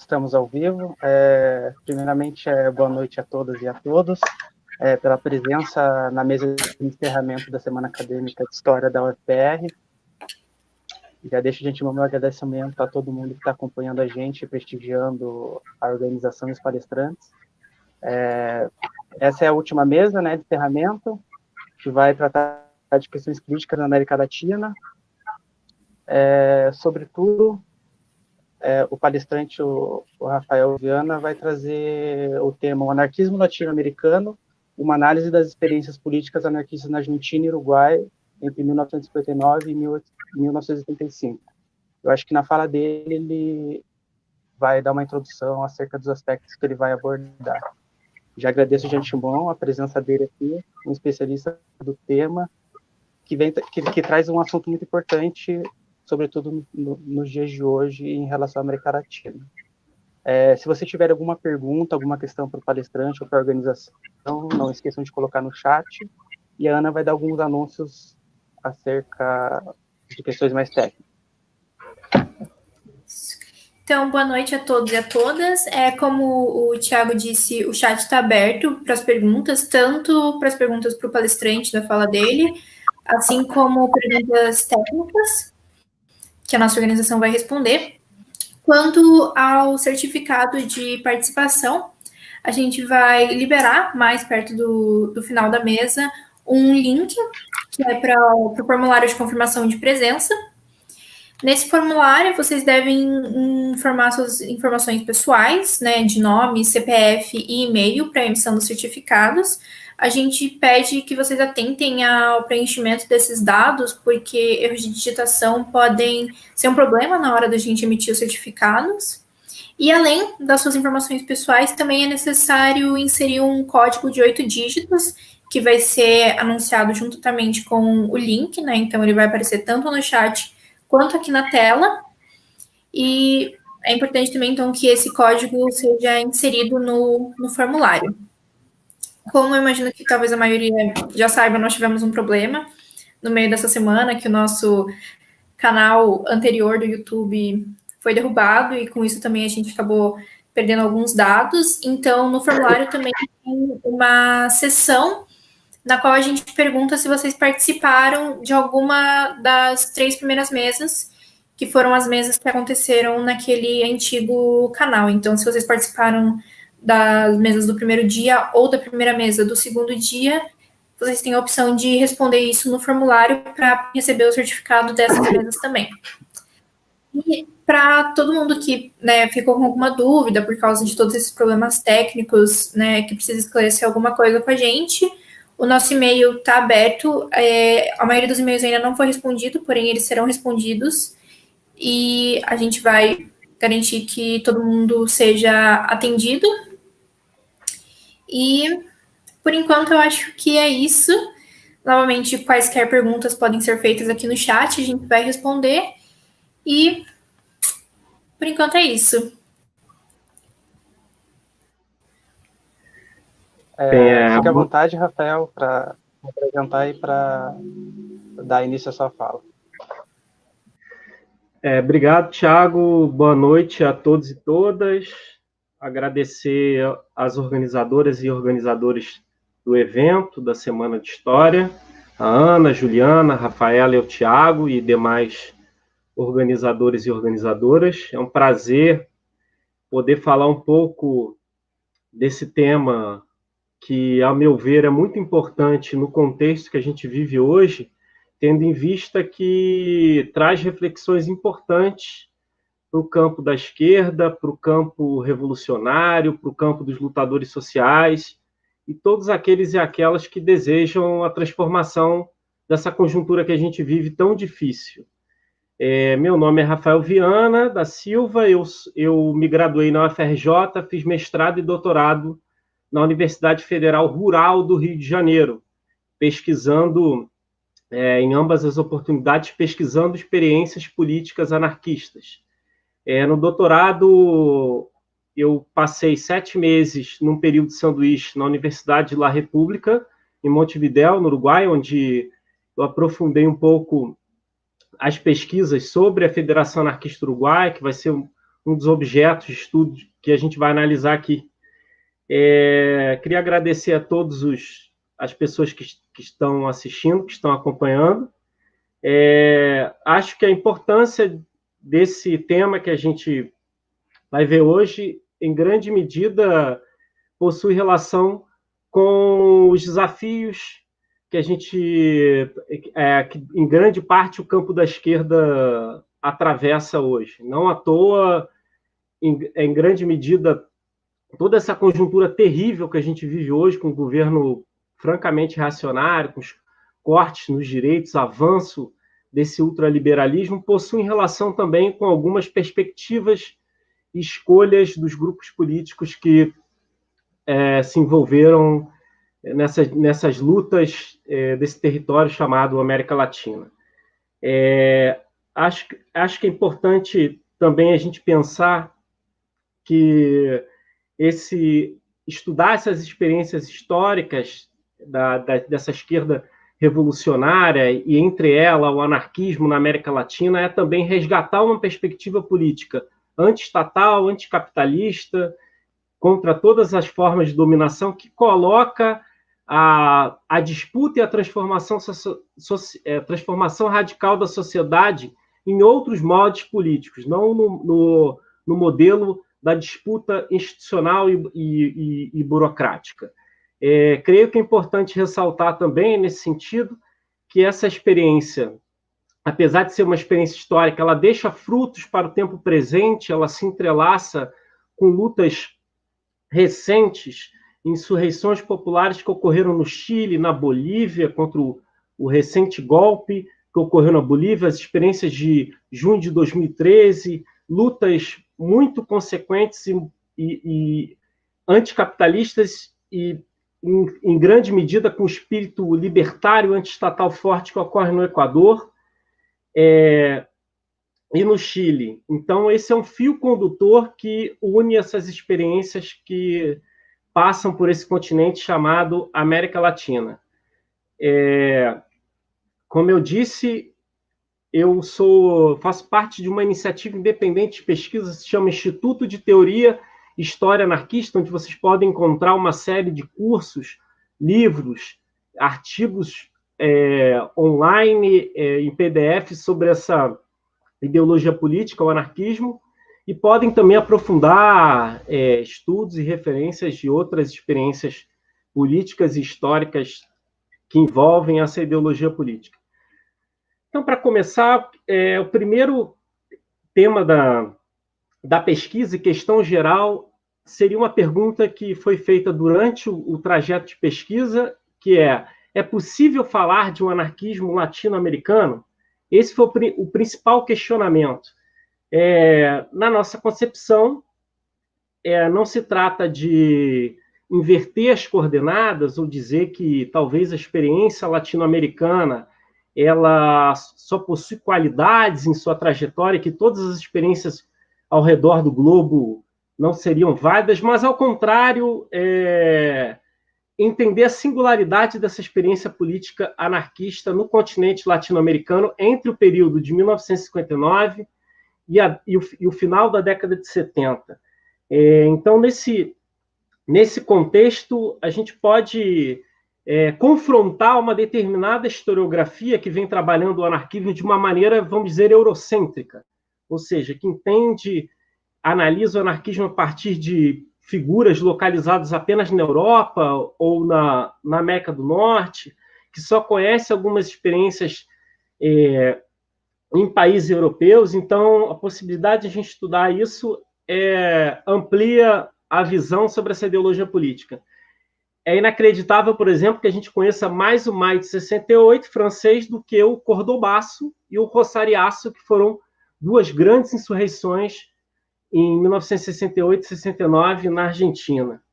estamos ao vivo. Primeiramente, boa noite a todas e a todos, pela presença na mesa de encerramento da Semana Acadêmica de História da UFR. Já deixo, gente, o meu agradecimento a todo mundo que está acompanhando a gente, prestigiando a organização e os palestrantes. Essa é a última mesa, né, de encerramento, que vai tratar de questões políticas na América Latina. Sobretudo, o palestrante, o Rafael Viana, vai trazer o tema: o anarquismo latino-americano, uma análise das experiências políticas anarquistas na Argentina e Uruguai entre 1959 e 1985. Eu acho que na fala dele ele vai dar uma introdução acerca dos aspectos que ele vai abordar. Já agradeço de antemão a presença dele aqui, um especialista do tema, que traz um assunto muito importante, sobretudo nos dias de hoje, em relação à América Latina. Se você tiver alguma pergunta, alguma questão para o palestrante ou para a organização, não esqueçam de colocar no chat, e a Ana vai dar alguns anúncios acerca de questões mais técnicas. Então, boa noite a todos e a todas. Como o Thiago disse, o chat está aberto para as perguntas, tanto para as perguntas para o palestrante da fala dele, assim como perguntas técnicas, que a nossa organização vai responder. Quanto ao certificado de participação, a gente vai liberar, mais perto do final da mesa, um link, que é para o formulário de confirmação de presença. Nesse formulário, vocês devem informar suas informações pessoais, né, de nome, CPF e e-mail para emissão dos certificados. A gente pede que vocês atentem ao preenchimento desses dados, porque erros de digitação podem ser um problema na hora da gente emitir os certificados. E além das suas informações pessoais, também é necessário inserir um código de 8 dígitos, que vai ser anunciado juntamente com o link, né? Então, ele vai aparecer tanto no chat quanto aqui na tela. E é importante também, então, que esse código seja inserido no formulário. Como eu imagino que talvez a maioria já saiba, nós tivemos um problema no meio dessa semana, que o nosso canal anterior do YouTube foi derrubado, e com isso também a gente acabou perdendo alguns dados. Então, no formulário também tem uma seção na qual a gente pergunta se vocês participaram de alguma das 3 primeiras mesas, que foram as mesas que aconteceram naquele antigo canal. Então, se vocês participaram das mesas do primeiro dia ou da primeira mesa do segundo dia, vocês têm a opção de responder isso no formulário para receber o certificado dessas mesas também. E para todo mundo que, né, ficou com alguma dúvida por causa de todos esses problemas técnicos, né, que precisa esclarecer alguma coisa com a gente, o nosso e-mail está aberto. A maioria dos e-mails ainda não foi respondido, porém eles serão respondidos, e a gente vai garantir que todo mundo seja atendido. E, por enquanto, eu acho que é isso. Novamente, quaisquer perguntas podem ser feitas aqui no chat, a gente vai responder. E, por enquanto, é isso. Fique à vontade, Rafael, para apresentar e para dar início à sua fala. Obrigado, Thiago. Boa noite a todos e todas. Agradecer às organizadoras e organizadores do evento, da Semana de História, a Ana, a Juliana, a Rafaela e o Thiago e demais organizadores e organizadoras. É um prazer poder falar um pouco desse tema que, ao meu ver, é muito importante no contexto que a gente vive hoje, tendo em vista que traz reflexões importantes para o campo da esquerda, para o campo revolucionário, para o campo dos lutadores sociais e todos aqueles e aquelas que desejam a transformação dessa conjuntura que a gente vive tão difícil. Meu nome é Rafael Viana da Silva, eu me graduei na UFRJ, fiz mestrado e doutorado na Universidade Federal Rural do Rio de Janeiro, pesquisando, em ambas as oportunidades, pesquisando experiências políticas anarquistas. No doutorado, eu passei 7 meses num período de sanduíche na Universidade de La República, em Montevidéu, no Uruguai, onde eu aprofundei um pouco as pesquisas sobre a Federação Anarquista Uruguai, que vai ser um dos objetos de estudo que a gente vai analisar aqui. Queria agradecer a todas as pessoas que estão assistindo, que estão acompanhando. Acho que a importância desse tema que a gente vai ver hoje, em grande medida, possui relação com os desafios que a gente, que em grande parte o campo da esquerda atravessa hoje. Não à toa, em grande medida, toda essa conjuntura terrível que a gente vive hoje, com um governo francamente reacionário, com os cortes nos direitos, avanço desse ultraliberalismo, possui relação também com algumas perspectivas e escolhas dos grupos políticos que se envolveram nessas lutas desse território chamado América Latina. Acho que é importante também a gente pensar que estudar essas experiências históricas dessa esquerda revolucionária e, entre ela, o anarquismo na América Latina é também resgatar uma perspectiva política antiestatal, anticapitalista, contra todas as formas de dominação, que coloca a disputa e a transformação radical da sociedade em outros modos políticos, não no modelo da disputa institucional e burocrática. Creio que é importante ressaltar também, nesse sentido, que essa experiência, apesar de ser uma experiência histórica, ela deixa frutos para o tempo presente, ela se entrelaça com lutas recentes, insurreições populares que ocorreram no Chile, na Bolívia, contra o recente golpe que ocorreu na Bolívia, as experiências de junho de 2013, lutas muito consequentes e anticapitalistas e, em grande medida, com o espírito libertário antiestatal forte que ocorre no Equador e no Chile. Então, esse é um fio condutor que une essas experiências que passam por esse continente chamado América Latina. Como eu disse, eu faço parte de uma iniciativa independente de pesquisa que se chama Instituto de Teoria e História Anarquista, onde vocês podem encontrar uma série de cursos, livros, artigos online, em PDF, sobre essa ideologia política, o anarquismo, e podem também aprofundar estudos e referências de outras experiências políticas e históricas que envolvem essa ideologia política. Então, para começar, o primeiro tema da pesquisa e questão geral seria uma pergunta que foi feita durante o trajeto de pesquisa, que é possível falar de um anarquismo latino-americano? Esse foi o principal questionamento. Na nossa concepção, não se trata de inverter as coordenadas ou dizer que talvez a experiência latino-americana ela só possui qualidades em sua trajetória, que todas as experiências ao redor do globo não seriam válidas, mas, ao contrário, entender a singularidade dessa experiência política anarquista no continente latino-americano entre o período de 1959 e o final da década de 70. Então, nesse contexto, a gente pode confrontar uma determinada historiografia que vem trabalhando o anarquismo de uma maneira, vamos dizer, eurocêntrica, ou seja, que analisa o anarquismo a partir de figuras localizadas apenas na Europa ou na América do Norte, que só conhece algumas experiências em países europeus. Então, a possibilidade de a gente estudar isso amplia a visão sobre essa ideologia política. É inacreditável, por exemplo, que a gente conheça mais o Maio de 68 francês do que o Cordobaço e o Roçariaço, que foram duas grandes insurreições em 1968 e 69 na Argentina.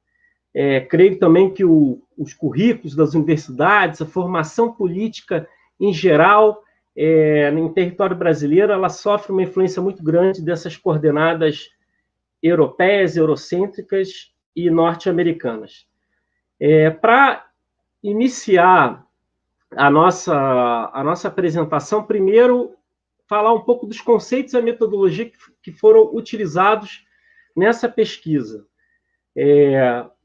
Creio também que os currículos das universidades, a formação política em geral, em território brasileiro, ela sofre uma influência muito grande dessas coordenadas europeias, eurocêntricas e norte-americanas. Para iniciar a nossa apresentação, primeiro falar um pouco dos conceitos e a metodologia que foram utilizados nessa pesquisa.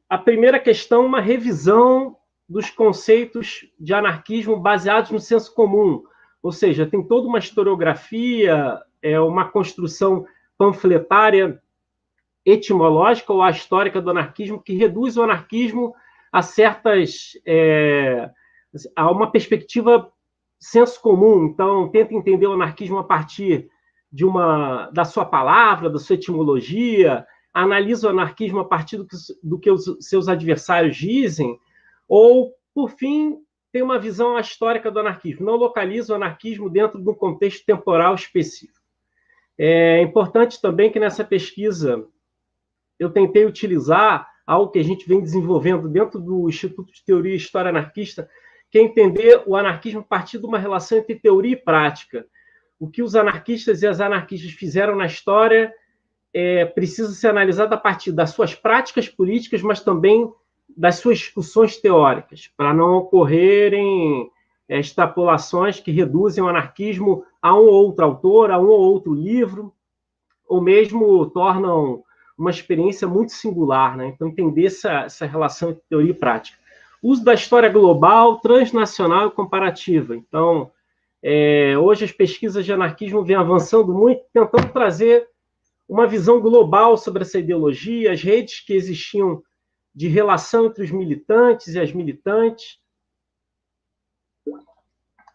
A primeira questão, uma revisão dos conceitos de anarquismo baseados no senso comum, ou seja, tem toda uma historiografia, uma construção panfletária etimológica ou histórica do anarquismo que reduz o anarquismo a a uma perspectiva senso comum. Então, tenta entender o anarquismo a partir da sua palavra, da sua etimologia, analisa o anarquismo a partir do que os seus adversários dizem, ou, por fim, tem uma visão histórica do anarquismo, não localiza o anarquismo dentro de um contexto temporal específico. É importante também que nessa pesquisa eu tentei utilizar algo que a gente vem desenvolvendo dentro do Instituto de Teoria e História Anarquista, que é entender o anarquismo a partir de uma relação entre teoria e prática. O que os anarquistas e as anarquistas fizeram na história precisa ser analisado a partir das suas práticas políticas, mas também das suas discussões teóricas, para não ocorrerem extrapolações que reduzem o anarquismo a um ou outro autor, a um ou outro livro, ou mesmo tornam uma experiência muito singular, né? Então, entender essa relação entre teoria e prática. Uso da história global, transnacional e comparativa. Então, hoje as pesquisas de anarquismo vêm avançando muito, tentando trazer uma visão global sobre essa ideologia, as redes que existiam de relação entre os militantes e as militantes,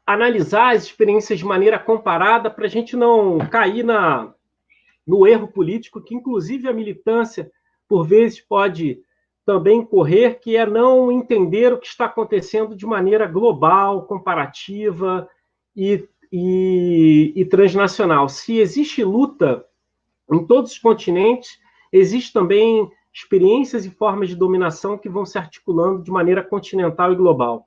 analisar as experiências de maneira comparada para a gente não cair no erro político que, inclusive, a militância, por vezes, pode também correr, que é não entender o que está acontecendo de maneira global, comparativa e transnacional. Se existe luta em todos os continentes, existe também experiências e formas de dominação que vão se articulando de maneira continental e global.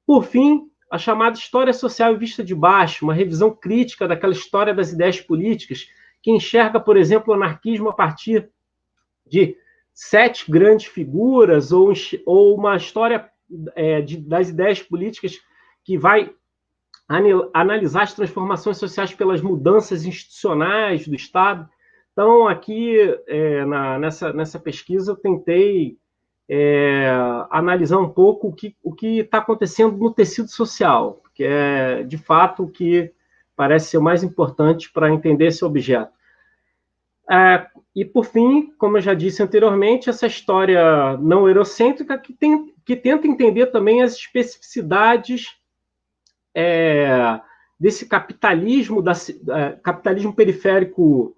Por fim, a chamada história social vista de baixo, uma revisão crítica daquela história das ideias políticas, que enxerga, por exemplo, o anarquismo a partir de 7 grandes figuras, ou uma história das ideias políticas que vai analisar as transformações sociais pelas mudanças institucionais do Estado. Então, aqui, nessa pesquisa, eu tentei analisar um pouco o que está acontecendo no tecido social, que é, de fato, o que parece ser o mais importante para entender esse objeto. E, por fim, como eu já disse anteriormente, essa história não eurocêntrica que tenta entender também as especificidades desse capitalismo, capitalismo periférico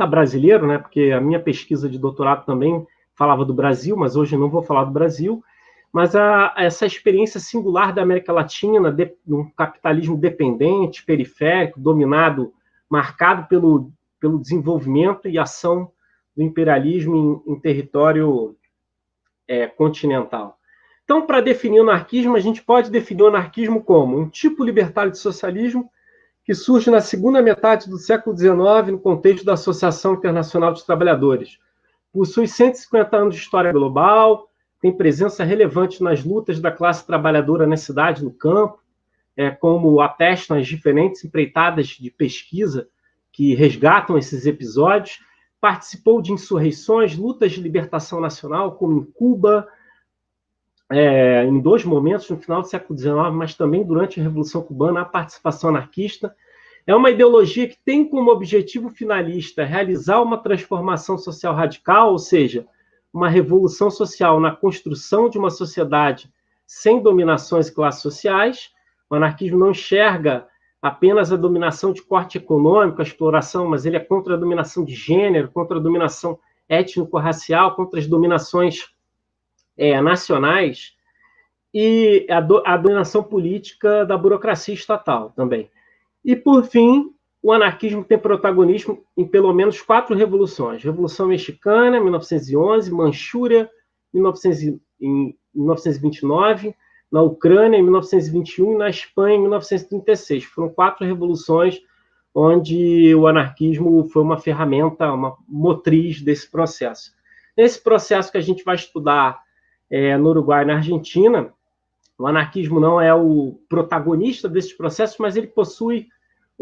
brasileiro, né? Porque a minha pesquisa de doutorado também falava do Brasil, mas hoje eu não vou falar do Brasil, mas essa experiência singular da América Latina, num capitalismo dependente, periférico, dominado, marcado pelo desenvolvimento e ação do imperialismo em território continental. Então, para definir o anarquismo, a gente pode definir o anarquismo como um tipo libertário de socialismo que surge na segunda metade do século XIX no contexto da Associação Internacional dos Trabalhadores. Possui 150 anos de história global, tem presença relevante nas lutas da classe trabalhadora na cidade, no campo, como atestam as diferentes empreitadas de pesquisa que resgatam esses episódios. Participou de insurreições, lutas de libertação nacional, como em Cuba, em 2 momentos, no final do século XIX, mas também durante a Revolução Cubana, a participação anarquista. É uma ideologia que tem como objetivo finalista realizar uma transformação social radical, ou seja, uma revolução social na construção de uma sociedade sem dominações e classes sociais. O anarquismo não enxerga apenas a dominação de corte econômico, a exploração, mas ele é contra a dominação de gênero, contra a dominação étnico-racial, contra as dominações nacionais e a dominação política da burocracia estatal também. E, por fim, o anarquismo tem protagonismo em pelo menos 4 revoluções. Revolução Mexicana, 1911, Manchúria, em 1929, na Ucrânia, em 1921, e na Espanha, em 1936. Foram 4 revoluções onde o anarquismo foi uma ferramenta, uma motriz desse processo. Nesse processo que a gente vai estudar no Uruguai e na Argentina, o anarquismo não é o protagonista desses processos, mas ele possui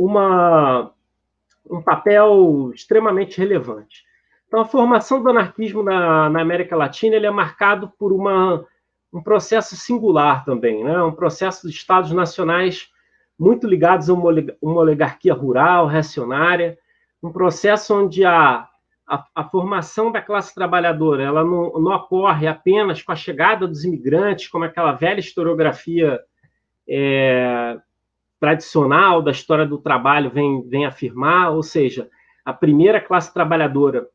um papel extremamente relevante. Então, a formação do anarquismo na América Latina ele é marcado por um processo singular também, né? Um processo de estados nacionais muito ligados a uma oligarquia rural, reacionária, um processo onde a formação da classe trabalhadora ela não ocorre apenas com a chegada dos imigrantes, como aquela velha historiografia tradicional da história do trabalho vem afirmar, ou seja, a primeira classe trabalhadora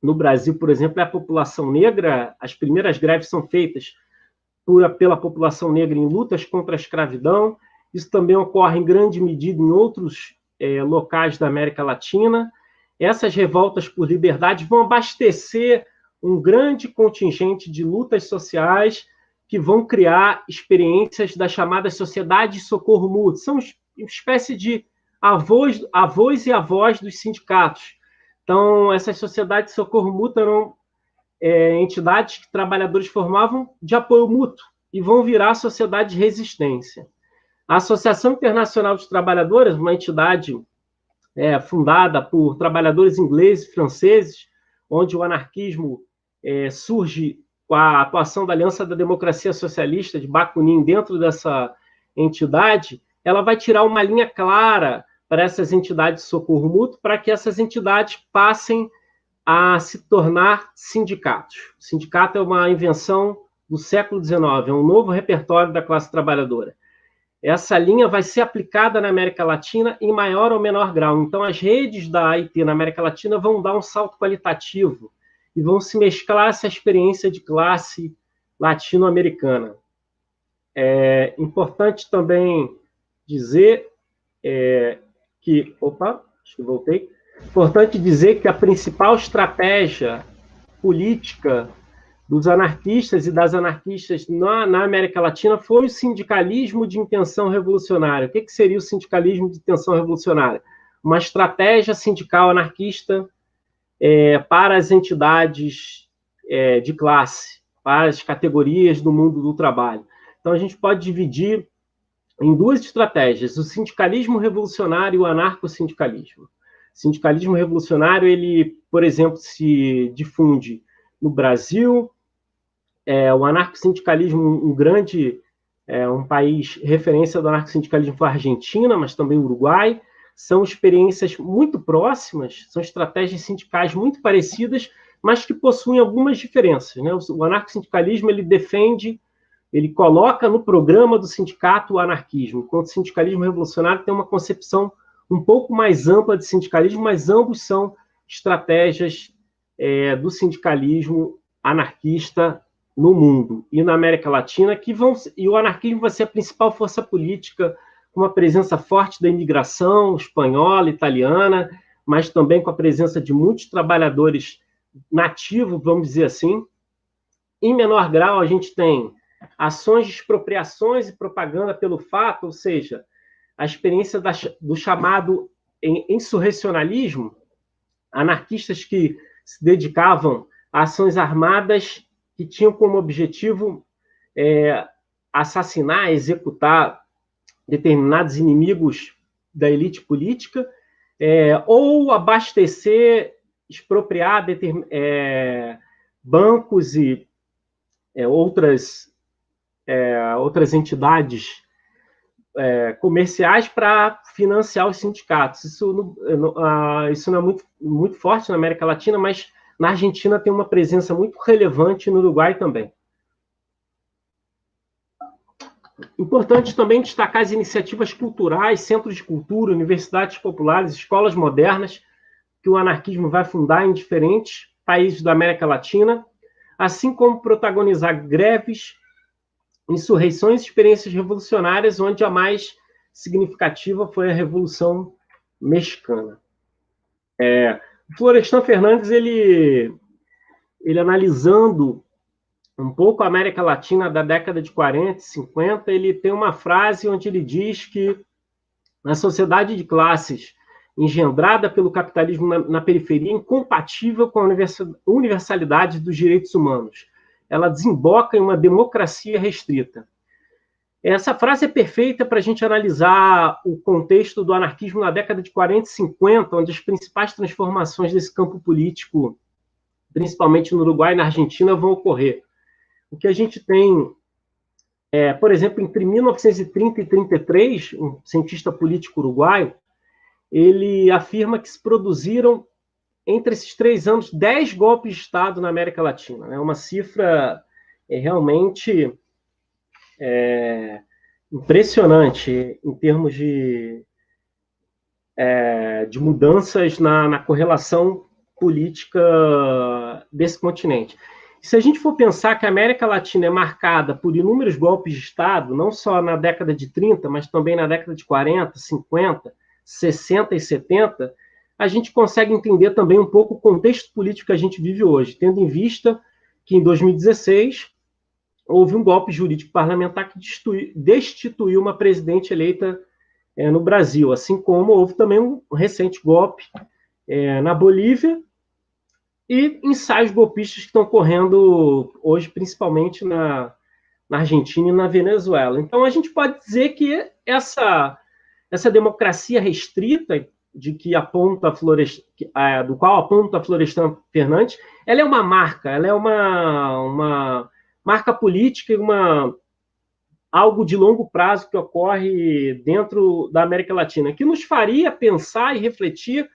no Brasil, por exemplo, é a população negra. As primeiras greves são feitas pela população negra em lutas contra a escravidão. Isso também ocorre em grande medida em outros locais da América Latina. Essas revoltas por liberdade vão abastecer um grande contingente de lutas sociais que vão criar experiências das chamadas sociedades de socorro mútuo. São uma espécie de avós e avós dos sindicatos. Então, essas sociedades de socorro mútuo eram entidades que trabalhadores formavam de apoio mútuo e vão virar sociedade de resistência. A Associação Internacional de Trabalhadores, uma entidade fundada por trabalhadores ingleses e franceses, onde o anarquismo surge com a atuação da Aliança da Democracia Socialista de Bakunin dentro dessa entidade, ela vai tirar uma linha clara para essas entidades de socorro mútuo, para que essas entidades passem a se tornar sindicatos. O sindicato é uma invenção do século XIX, é um novo repertório da classe trabalhadora. Essa linha vai ser aplicada na América Latina em maior ou menor grau. Então, as redes da AIT na América Latina vão dar um salto qualitativo e vão se mesclar essa experiência de classe latino-americana. É importante também dizer que... Opa, acho que voltei. Importante dizer que a principal estratégia política dos anarquistas e das anarquistas na América Latina foi o sindicalismo de intenção revolucionária. O que seria o sindicalismo de intenção revolucionária? Uma estratégia sindical anarquista para as entidades de classe, para as categorias do mundo do trabalho. Então, a gente pode dividir em duas estratégias, o sindicalismo revolucionário e o anarcossindicalismo. O sindicalismo revolucionário, ele, por exemplo, se difunde no Brasil. O anarcossindicalismo, um país referência do anarcossindicalismo foi a Argentina, mas também o Uruguai. São experiências muito próximas, são estratégias sindicais muito parecidas, mas que possuem algumas diferenças, né? O anarcossindicalismo, ele coloca no programa do sindicato o anarquismo, enquanto o sindicalismo revolucionário tem uma concepção um pouco mais ampla de sindicalismo, mas ambos são estratégias do sindicalismo anarquista no mundo e na América Latina, e o anarquismo vai ser a principal força política, com uma presença forte da imigração espanhola, italiana, mas também com a presença de muitos trabalhadores nativos, vamos dizer assim. Em menor grau, a gente tem ações de expropriações e propaganda pelo fato, ou seja, a experiência do chamado insurrecionalismo, anarquistas que se dedicavam a ações armadas que tinham como objetivo assassinar, executar determinados inimigos da elite política, ou abastecer, expropriar bancos e outras entidades comerciais para financiar os sindicatos. Isso não é muito forte na América Latina, mas na Argentina tem uma presença muito relevante, no Uruguai também. Importante também destacar as iniciativas culturais, centros de cultura, universidades populares, escolas modernas, que o anarquismo vai fundar em diferentes países da América Latina, assim como protagonizar greves, insurreições e experiências revolucionárias, onde a mais significativa foi a Revolução Mexicana. O Florestan Fernandes, ele analisando um pouco a América Latina da década de 40 e 50, ele tem uma frase onde ele diz que a sociedade de classes engendrada pelo capitalismo na periferia é incompatível com a universalidade dos direitos humanos. Ela desemboca em uma democracia restrita. Essa frase é perfeita para a gente analisar o contexto do anarquismo na década de 40 e 50, onde as principais transformações desse campo político, principalmente no Uruguai e na Argentina, vão ocorrer. O que a gente tem, por exemplo, entre 1930 e 1933, um cientista político uruguaio, ele afirma que se produziram, entre esses 3 anos, 10 golpes de Estado na América Latina. É uma cifra realmente impressionante em termos de mudanças na correlação política desse continente. Se a gente for pensar que a América Latina é marcada por inúmeros golpes de Estado, não só na década de 30, mas também na década de 40, 50, 60 e 70, a gente consegue entender também um pouco o contexto político que a gente vive hoje, tendo em vista que em 2016 houve um golpe jurídico parlamentar que destituiu uma presidente eleita no Brasil, assim como houve também um recente golpe na Bolívia e ensaios golpistas que estão ocorrendo hoje, principalmente na Argentina e na Venezuela. Então, a gente pode dizer que essa democracia restrita de que aponta do qual aponta a Florestan Fernandes, ela é uma marca, ela é uma marca política e algo de longo prazo que ocorre dentro da América Latina, que nos faria pensar e refletir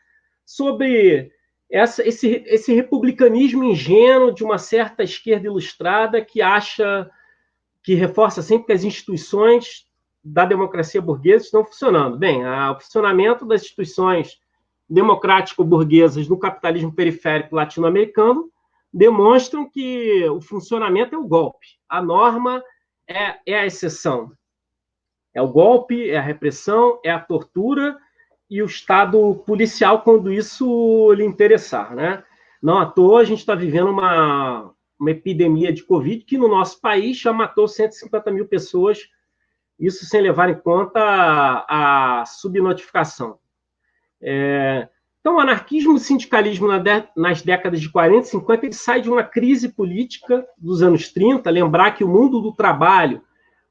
sobre esse republicanismo ingênuo de uma certa esquerda ilustrada que reforça sempre que as instituições da democracia burguesa estão funcionando. Bem, o funcionamento das instituições democrático-burguesas no capitalismo periférico latino-americano demonstram que o funcionamento é o golpe. A norma é a exceção. É o golpe, é a repressão, é a tortura e o Estado policial quando isso lhe interessar, né? Não à toa a gente está vivendo uma epidemia de Covid que no nosso país já matou 150 mil pessoas, isso sem levar em conta a subnotificação. Então, o anarquismo e o sindicalismo nas décadas de 40 e 50 ele sai de uma crise política dos anos 30, lembrar que o mundo do trabalho,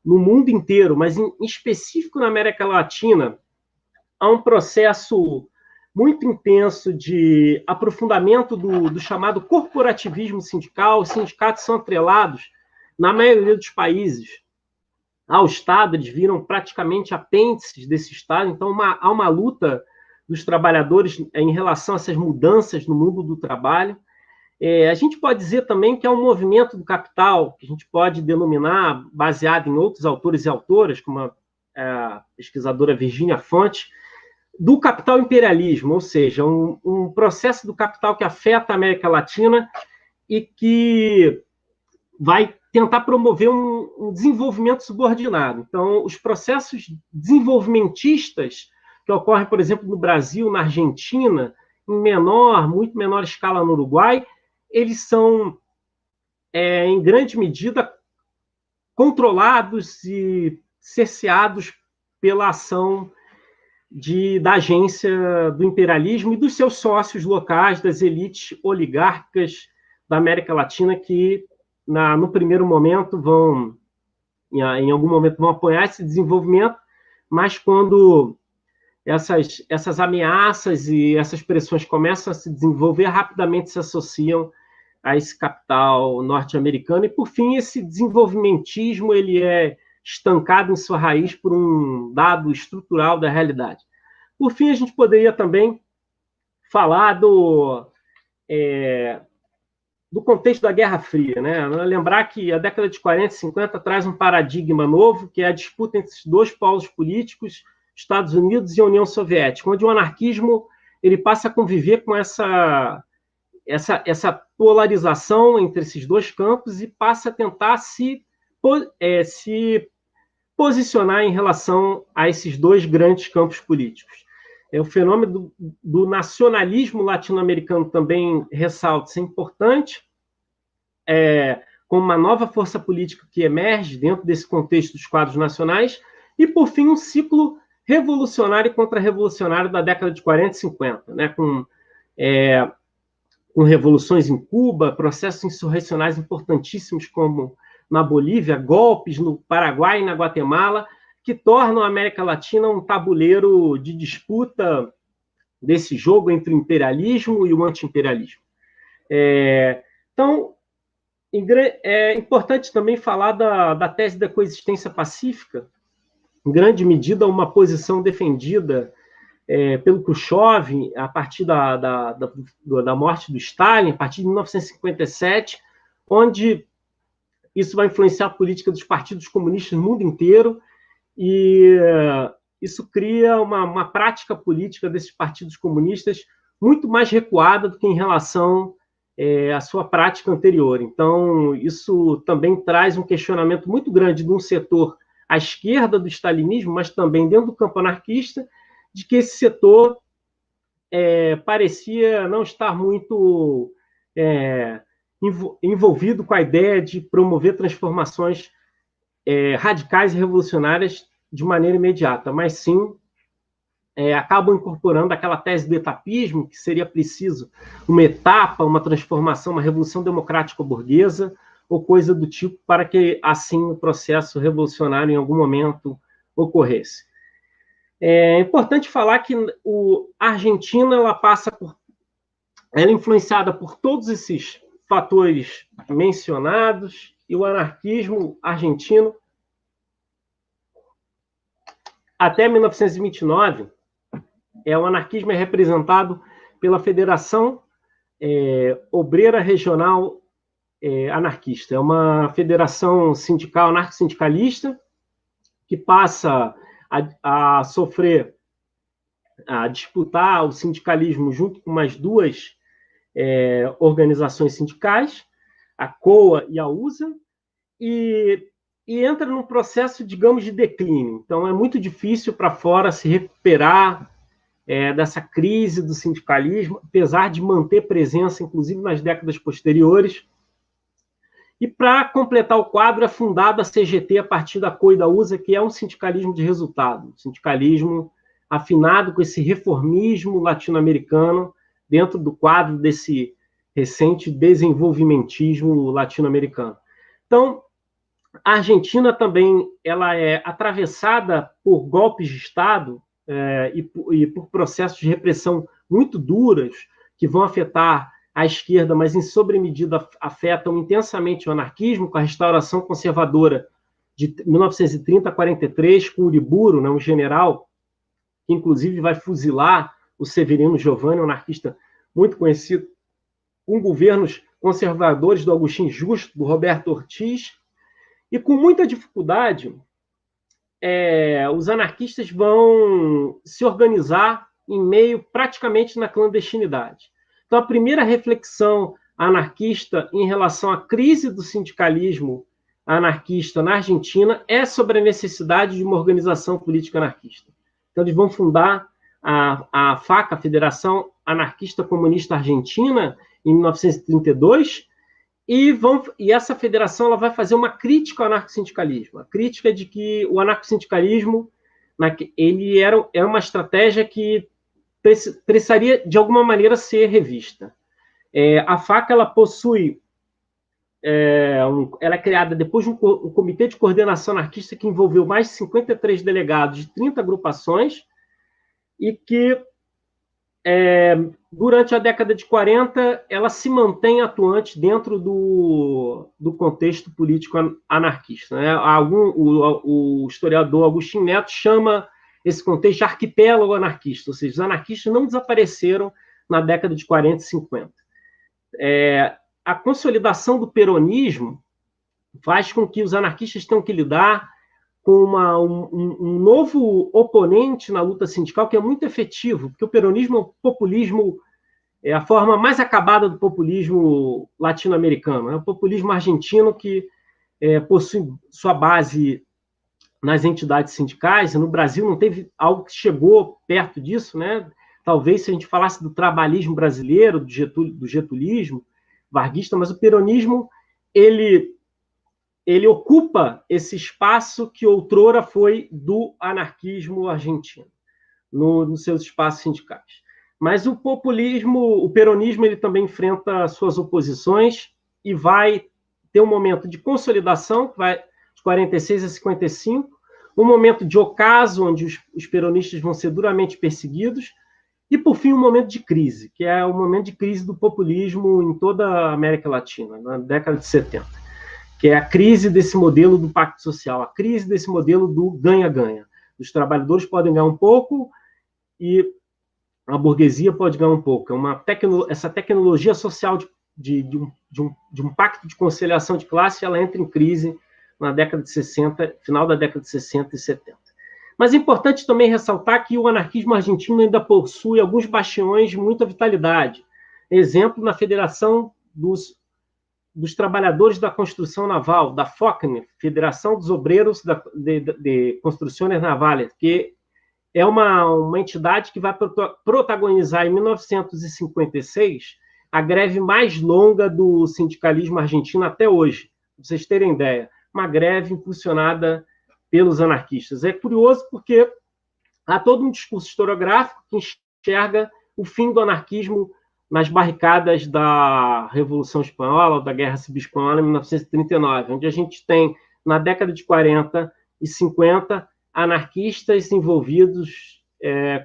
no mundo inteiro, mas em específico na América Latina, há um processo muito intenso de aprofundamento do chamado corporativismo sindical. Os sindicatos são atrelados, na maioria dos países, ao Estado, eles viram praticamente apêndices desse Estado, então há uma luta dos trabalhadores em relação a essas mudanças no mundo do trabalho. A gente pode dizer também que é um movimento do capital, que a gente pode denominar, baseado em outros autores e autoras, como a pesquisadora Virginia Fonte, do capital imperialismo, ou seja, um processo do capital que afeta a América Latina e que vai tentar promover um desenvolvimento subordinado. Então, os processos desenvolvimentistas que ocorrem, por exemplo, no Brasil, na Argentina, em muito menor escala no Uruguai, eles são, em grande medida, controlados e cerceados pela ação da agência do imperialismo e dos seus sócios locais, das elites oligárquicas da América Latina, que, no primeiro momento, em algum momento, vão apoiar esse desenvolvimento, mas quando essas ameaças e essas pressões começam a se desenvolver, rapidamente se associam a esse capital norte-americano, e, por fim, esse desenvolvimentismo ele é estancado em sua raiz por um dado estrutural da realidade. Por fim, a gente poderia também falar do contexto da Guerra Fria, né? Lembrar que a década de 40 e 50 traz um paradigma novo, que é a disputa entre esses dois polos políticos, Estados Unidos e a União Soviética, onde o anarquismo ele passa a conviver com essa polarização entre esses dois campos e passa a tentar se posicionar em relação a esses dois grandes campos políticos. O fenômeno do nacionalismo latino-americano também ressalta, isso é importante, como uma nova força política que emerge dentro desse contexto dos quadros nacionais, e, por fim, um ciclo revolucionário e contra-revolucionário da década de 40 e 50, né, com revoluções em Cuba, processos insurrecionais importantíssimos como na Bolívia, golpes no Paraguai e na Guatemala, que tornam a América Latina um tabuleiro de disputa desse jogo entre o imperialismo e o anti-imperialismo. Então, é importante também falar da tese da coexistência pacífica, em grande medida uma posição defendida pelo Khrushchev a partir da morte do Stalin, a partir de 1957, onde isso vai influenciar a política dos partidos comunistas no mundo inteiro, e isso cria uma prática política desses partidos comunistas muito mais recuada do que em relação à sua prática anterior. Então, isso também traz um questionamento muito grande de um setor à esquerda do stalinismo, mas também dentro do campo anarquista, de que esse setor parecia não estar muito envolvido com a ideia de promover transformações radicais e revolucionárias de maneira imediata, mas sim acabam incorporando aquela tese do etapismo, que seria preciso uma etapa, uma transformação, uma revolução democrática burguesa, ou coisa do tipo, para que, assim, o processo revolucionário, em algum momento, ocorresse. É importante falar que a Argentina ela é influenciada por todos esses fatores mencionados, e o anarquismo argentino, até 1929, o anarquismo é representado pela Federação Obreira Regional Anarquista. É uma federação sindical, anarco-sindicalista, que passa a sofrer, a disputar o sindicalismo junto com mais duas organizações sindicais, a COA e a USA, e entra num processo, digamos, de declínio. Então, é muito difícil para fora se recuperar dessa crise do sindicalismo, apesar de manter presença, inclusive, nas décadas posteriores. E, para completar o quadro, é fundada a CGT a partir da COA e da USA, que é um sindicalismo de resultado, um sindicalismo afinado com esse reformismo latino-americano dentro do quadro desse recente desenvolvimentismo latino-americano. Então, a Argentina também ela é atravessada por golpes de Estado e por processos de repressão muito duros, que vão afetar a esquerda, mas em sobremedida afetam intensamente o anarquismo, com a restauração conservadora de 1930 a 43, com Uriburu, né, um general que inclusive vai fuzilar o Severino Giovanni, um anarquista muito conhecido, com governos conservadores do Agustín Justo, do Roberto Ortiz, e com muita dificuldade, os anarquistas vão se organizar em meio praticamente na clandestinidade. Então, a primeira reflexão anarquista em relação à crise do sindicalismo anarquista na Argentina é sobre a necessidade de uma organização política anarquista. Então, eles vão fundar a FACA, a Federação Anarquista Comunista Argentina, em 1932, e essa federação ela vai fazer uma crítica ao anarcossindicalismo. A crítica é de que o anarcossindicalismo ele era uma estratégia que precisaria, de alguma maneira, ser revista. A FACA ela possui... ela é criada depois de um comitê de coordenação anarquista que envolveu mais de 53 delegados de 30 agrupações e que, durante a década de 40, ela se mantém atuante dentro do contexto político anarquista. Né? O historiador Agustín Neto chama esse contexto de arquipélago anarquista, ou seja, os anarquistas não desapareceram na década de 40 e 50. A consolidação do peronismo faz com que os anarquistas tenham que lidar com um novo oponente na luta sindical que é muito efetivo, porque o peronismo é o populismo, é a forma mais acabada do populismo latino-americano. É o populismo argentino que possui sua base nas entidades sindicais, e no Brasil não teve algo que chegou perto disso, né? Talvez se a gente falasse do trabalhismo brasileiro, do getulismo, varguista, mas o peronismo ele ocupa esse espaço que outrora foi do anarquismo argentino, nos seus espaços sindicais. Mas o peronismo, ele também enfrenta suas oposições e vai ter um momento de consolidação, que vai de 46 a 55, um momento de ocaso, onde os peronistas vão ser duramente perseguidos, e, por fim, um momento de crise, que é o momento de crise do populismo em toda a América Latina, na década de 70, que é a crise desse modelo do pacto social, a crise desse modelo do ganha-ganha. Os trabalhadores podem ganhar um pouco e a burguesia pode ganhar um pouco. Essa tecnologia social de um pacto de conciliação de classe, ela entra em crise na década de 60, final da década de 60 e 70. Mas é importante também ressaltar que o anarquismo argentino ainda possui alguns bastiões de muita vitalidade. Exemplo, na Federação dos Trabalhadores da Construção Naval, da FOCNE, Federação dos Obreiros de Construções Navales, que é uma entidade que vai protagonizar, em 1956, a greve mais longa do sindicalismo argentino até hoje, para vocês terem ideia. Uma greve impulsionada pelos anarquistas. É curioso porque há todo um discurso historiográfico que enxerga o fim do anarquismo nas barricadas da Revolução Espanhola, ou da Guerra Civil Espanhola, em 1939, onde a gente tem, na década de 40 e 50, anarquistas envolvidos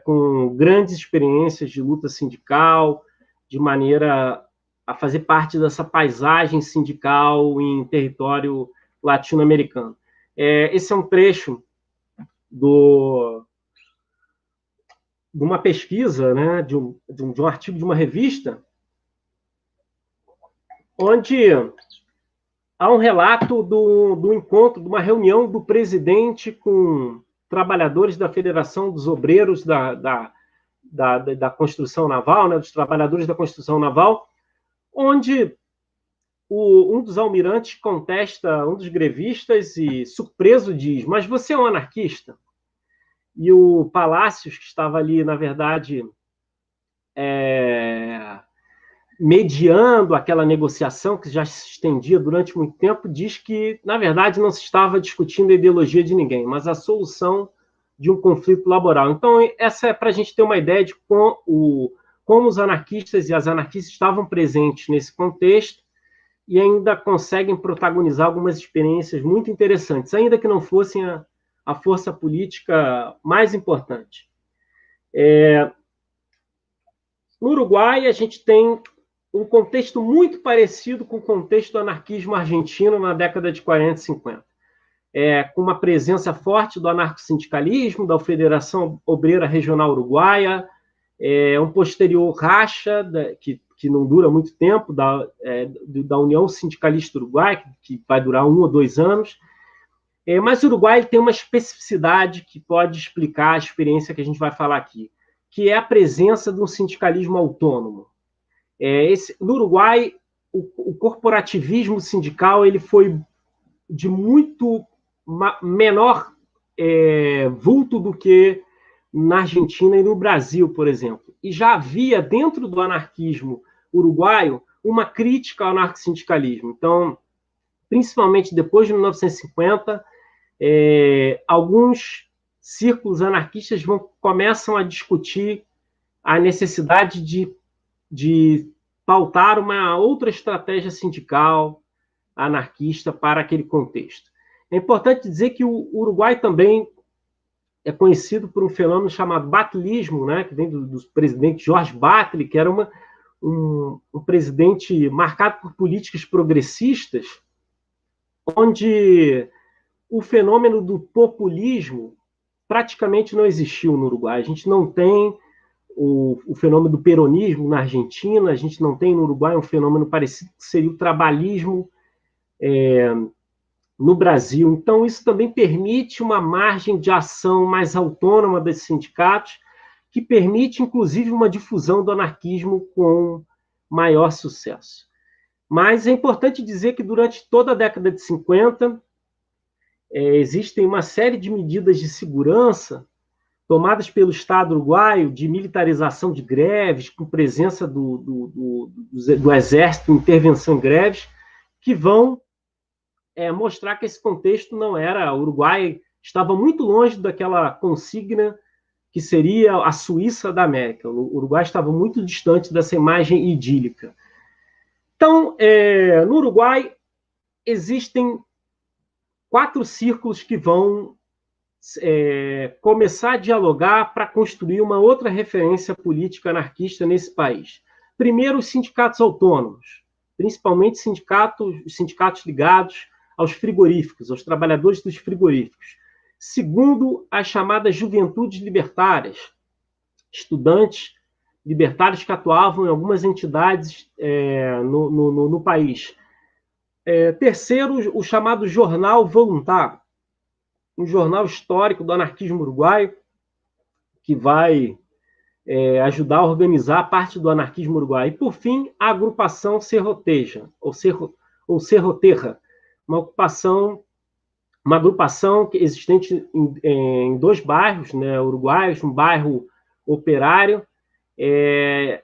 com grandes experiências de luta sindical, de maneira a fazer parte dessa paisagem sindical em território latino-americano. Esse é um trecho de uma pesquisa, né, de um artigo de uma revista, onde há um relato do encontro, de uma reunião do presidente com trabalhadores da Federação dos Obreiros da Construção Naval, né, dos trabalhadores da construção naval, onde um dos almirantes contesta um dos grevistas e, surpreso, diz: mas você é um anarquista? E o Palácios, que estava ali, na verdade, mediando aquela negociação que já se estendia durante muito tempo, diz que, na verdade, não se estava discutindo a ideologia de ninguém, mas a solução de um conflito laboral. Então, essa é para a gente ter uma ideia de como os anarquistas e as anarquistas estavam presentes nesse contexto e ainda conseguem protagonizar algumas experiências muito interessantes, ainda que não fossem a força política mais importante. No Uruguai, a gente tem um contexto muito parecido com o contexto do anarquismo argentino na década de 40 e 50. Com uma presença forte do anarcossindicalismo, da Federação Obreira Regional Uruguaia, um posterior racha, que não dura muito tempo, da União Sindicalista Uruguaia, que vai durar 1 ou 2 anos. Mas o Uruguai tem uma especificidade que pode explicar a experiência que a gente vai falar aqui, que é a presença de um sindicalismo autônomo. No Uruguai, o corporativismo sindical ele foi de muito menor vulto do que na Argentina e no Brasil, por exemplo. E já havia, dentro do anarquismo uruguaio, uma crítica ao anarcossindicalismo. Então, principalmente depois de 1950, alguns círculos anarquistas começam a discutir a necessidade de pautar uma outra estratégia sindical anarquista para aquele contexto. É importante dizer que o Uruguai também é conhecido por um fenômeno chamado batilismo, né, que vem do presidente Jorge Batlle, que era um presidente marcado por políticas progressistas, onde o fenômeno do populismo praticamente não existiu no Uruguai. A gente não tem o fenômeno do peronismo na Argentina, a gente não tem no Uruguai um fenômeno parecido, que seria o trabalhismo no Brasil. Então, isso também permite uma margem de ação mais autônoma desses sindicatos, que permite, inclusive, uma difusão do anarquismo com maior sucesso. Mas é importante dizer que, durante toda a década de 50, existem uma série de medidas de segurança tomadas pelo Estado uruguaio, de militarização de greves, com presença do Exército, intervenção em greves, que vão mostrar que esse contexto não era... O Uruguai estava muito longe daquela consigna que seria a Suíça da América. O Uruguai estava muito distante dessa imagem idílica. Então, no Uruguai, existem 4 círculos que vão começar a dialogar para construir uma outra referência política anarquista nesse país. Primeiro, os sindicatos autônomos, principalmente os sindicatos ligados aos frigoríficos, aos trabalhadores dos frigoríficos. Segundo, as chamadas juventudes libertárias, estudantes libertários que atuavam em algumas entidades no país. Terceiro, o chamado Jornal Voluntário, um jornal histórico do anarquismo uruguaio, que vai ajudar a organizar parte do anarquismo uruguaio. E, por fim, a agrupação Serroteja, ou Serroterra, uma agrupação existente em 2 bairros, né, uruguaios, um bairro operário,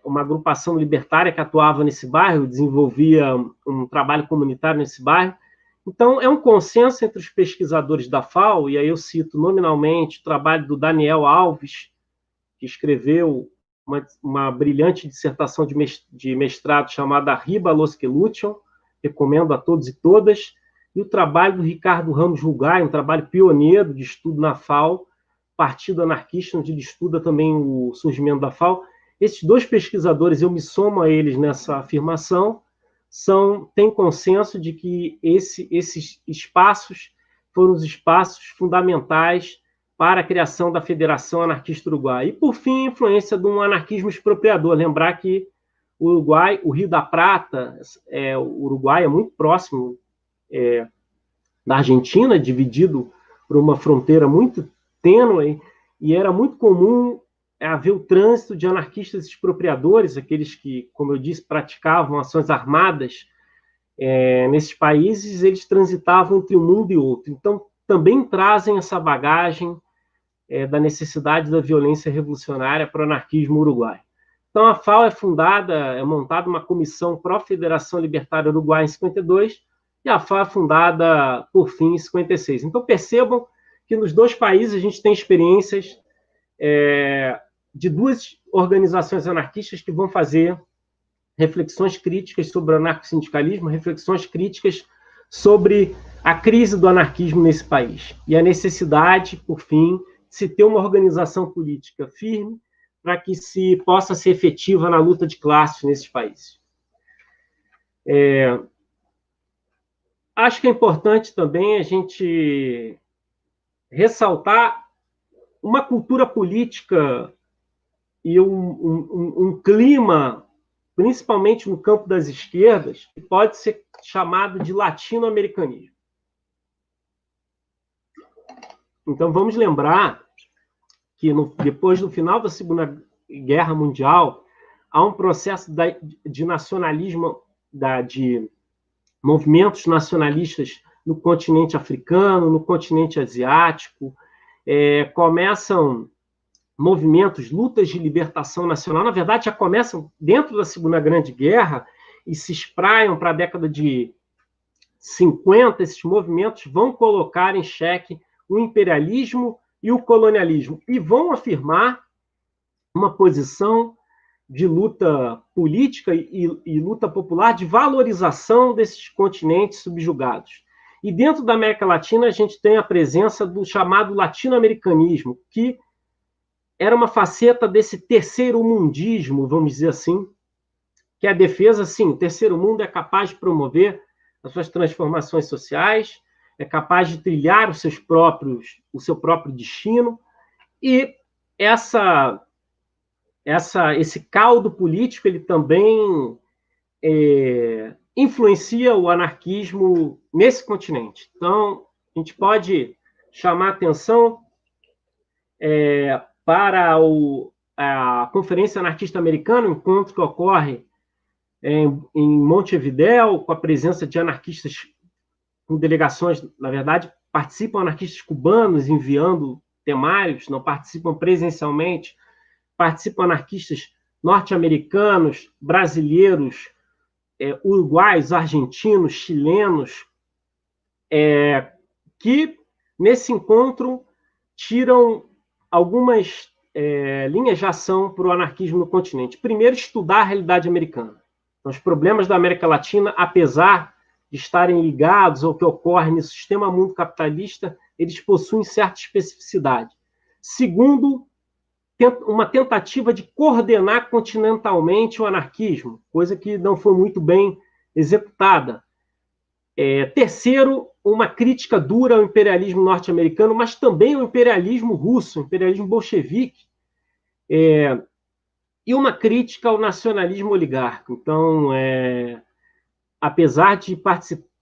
uma agrupação libertária que atuava nesse bairro, desenvolvia um trabalho comunitário nesse bairro. Então, é um consenso entre os pesquisadores da FAO, e aí eu cito nominalmente o trabalho do Daniel Alves, que escreveu uma brilhante dissertação de mestrado chamada Riba los que lutam, recomendo a todos e todas, e o trabalho do Ricardo Ramos Rugay, um trabalho pioneiro de estudo na FAO, Partido Anarquista, onde ele estuda também o surgimento da FAO. Esses 2 pesquisadores, eu me somo a eles nessa afirmação, têm consenso de que esses espaços foram os espaços fundamentais para a criação da Federação Anarquista Uruguai. E, por fim, a influência de um anarquismo expropriador. Lembrar que o Uruguai, o Rio da Prata, o Uruguai é muito próximo da Argentina, dividido por uma fronteira muito tênue, e era muito comum haver o trânsito de anarquistas expropriadores, aqueles que, como eu disse, praticavam ações armadas nesses países. Eles transitavam entre um mundo e outro. Então, também trazem essa bagagem da necessidade da violência revolucionária para o anarquismo uruguaio. Então, a FAO é montada uma comissão pró-Federação Libertária Uruguaia em 52, e a FAO é fundada, por fim, em 56. Então, percebam que nos 2 países a gente tem experiências de 2 organizações anarquistas que vão fazer reflexões críticas sobre o anarcossindicalismo, reflexões críticas sobre a crise do anarquismo nesse país e a necessidade, por fim, de se ter uma organização política firme para que se possa ser efetiva na luta de classes nesses países. Acho que é importante também a gente ressaltar uma cultura política e um clima, principalmente no campo das esquerdas, que pode ser chamado de latino-americanismo. Então, vamos lembrar que depois do final da Segunda Guerra Mundial, há um processo de nacionalismo, de movimentos nacionalistas no continente africano, no continente asiático, começam movimentos, lutas de libertação nacional, na verdade, já começam dentro da Segunda Grande Guerra e se espraiam para a década de 50. Esses movimentos vão colocar em xeque o imperialismo e o colonialismo e vão afirmar uma posição de luta política e luta popular de valorização desses continentes subjugados. E dentro da América Latina, a gente tem a presença do chamado latino-americanismo, que era uma faceta desse terceiro mundismo, vamos dizer assim, que é a defesa, sim, o terceiro mundo é capaz de promover as suas transformações sociais, é capaz de trilhar o seu próprio destino, e esse caldo político ele também influencia o anarquismo nesse continente. Então, a gente pode chamar atenção para a Conferência Anarquista Americana, um encontro que ocorre em Montevidéu, com a presença de anarquistas com delegações, na verdade, participam anarquistas cubanos enviando temários, não participam presencialmente, participam anarquistas norte-americanos, brasileiros, uruguaios, argentinos, chilenos, que nesse encontro tiram algumas linhas de ação para o anarquismo no continente. Primeiro, estudar a realidade americana. Então, os problemas da América Latina, apesar de estarem ligados ao que ocorre no sistema mundo capitalista, eles possuem certa especificidade. Segundo, uma tentativa de coordenar continentalmente o anarquismo, coisa que não foi muito bem executada. Terceiro, uma crítica dura ao imperialismo norte-americano, mas também ao imperialismo russo, ao imperialismo bolchevique, e uma crítica ao nacionalismo oligárquico. Então, apesar de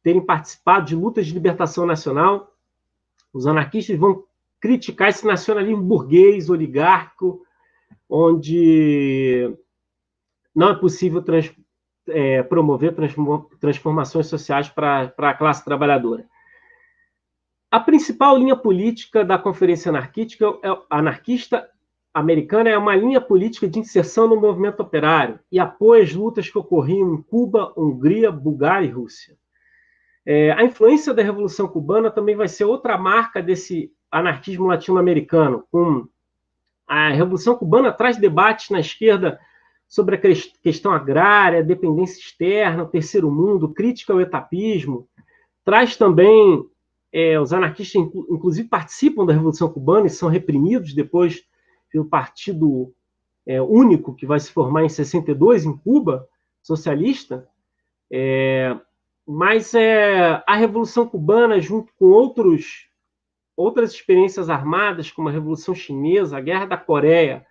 terem participado de lutas de libertação nacional, os anarquistas vão criticar esse nacionalismo burguês, oligárquico, onde não é possível promover transformações sociais para a classe trabalhadora. A principal linha política da Conferência Anarquista Americana é uma linha política de inserção no movimento operário e apoia as lutas que ocorriam em Cuba, Hungria, Bulgária e Rússia. A influência da Revolução Cubana também vai ser outra marca desse anarquismo latino-americano. A Revolução Cubana traz debates na esquerda sobre a questão agrária, dependência externa, o terceiro mundo, crítica ao etapismo. Traz também, os anarquistas, inclusive, participam da Revolução Cubana e são reprimidos depois pelo Partido Único, que vai se formar em 62 em Cuba, socialista. Mas a Revolução Cubana, junto com outras experiências armadas, como a Revolução Chinesa, a Guerra da Coreia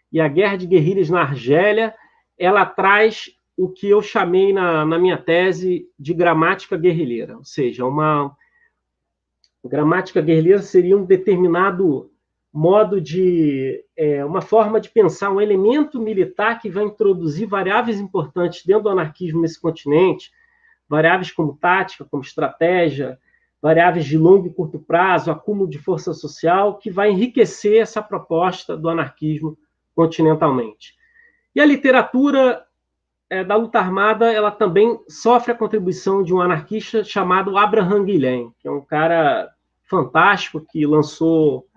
e a Guerra de Guerrilhas na Argélia, ela traz o que eu chamei na minha tese de gramática guerrilheira. Ou seja, uma gramática guerrilheira seria um determinado modo de... uma forma de pensar um elemento militar que vai introduzir variáveis importantes dentro do anarquismo nesse continente, variáveis como tática, como estratégia, variáveis de longo e curto prazo, acúmulo de força social, que vai enriquecer essa proposta do anarquismo continentalmente. E a literatura da luta armada, ela também sofre a contribuição de um anarquista chamado Abraham Guilhem, que é um cara fantástico, que lançou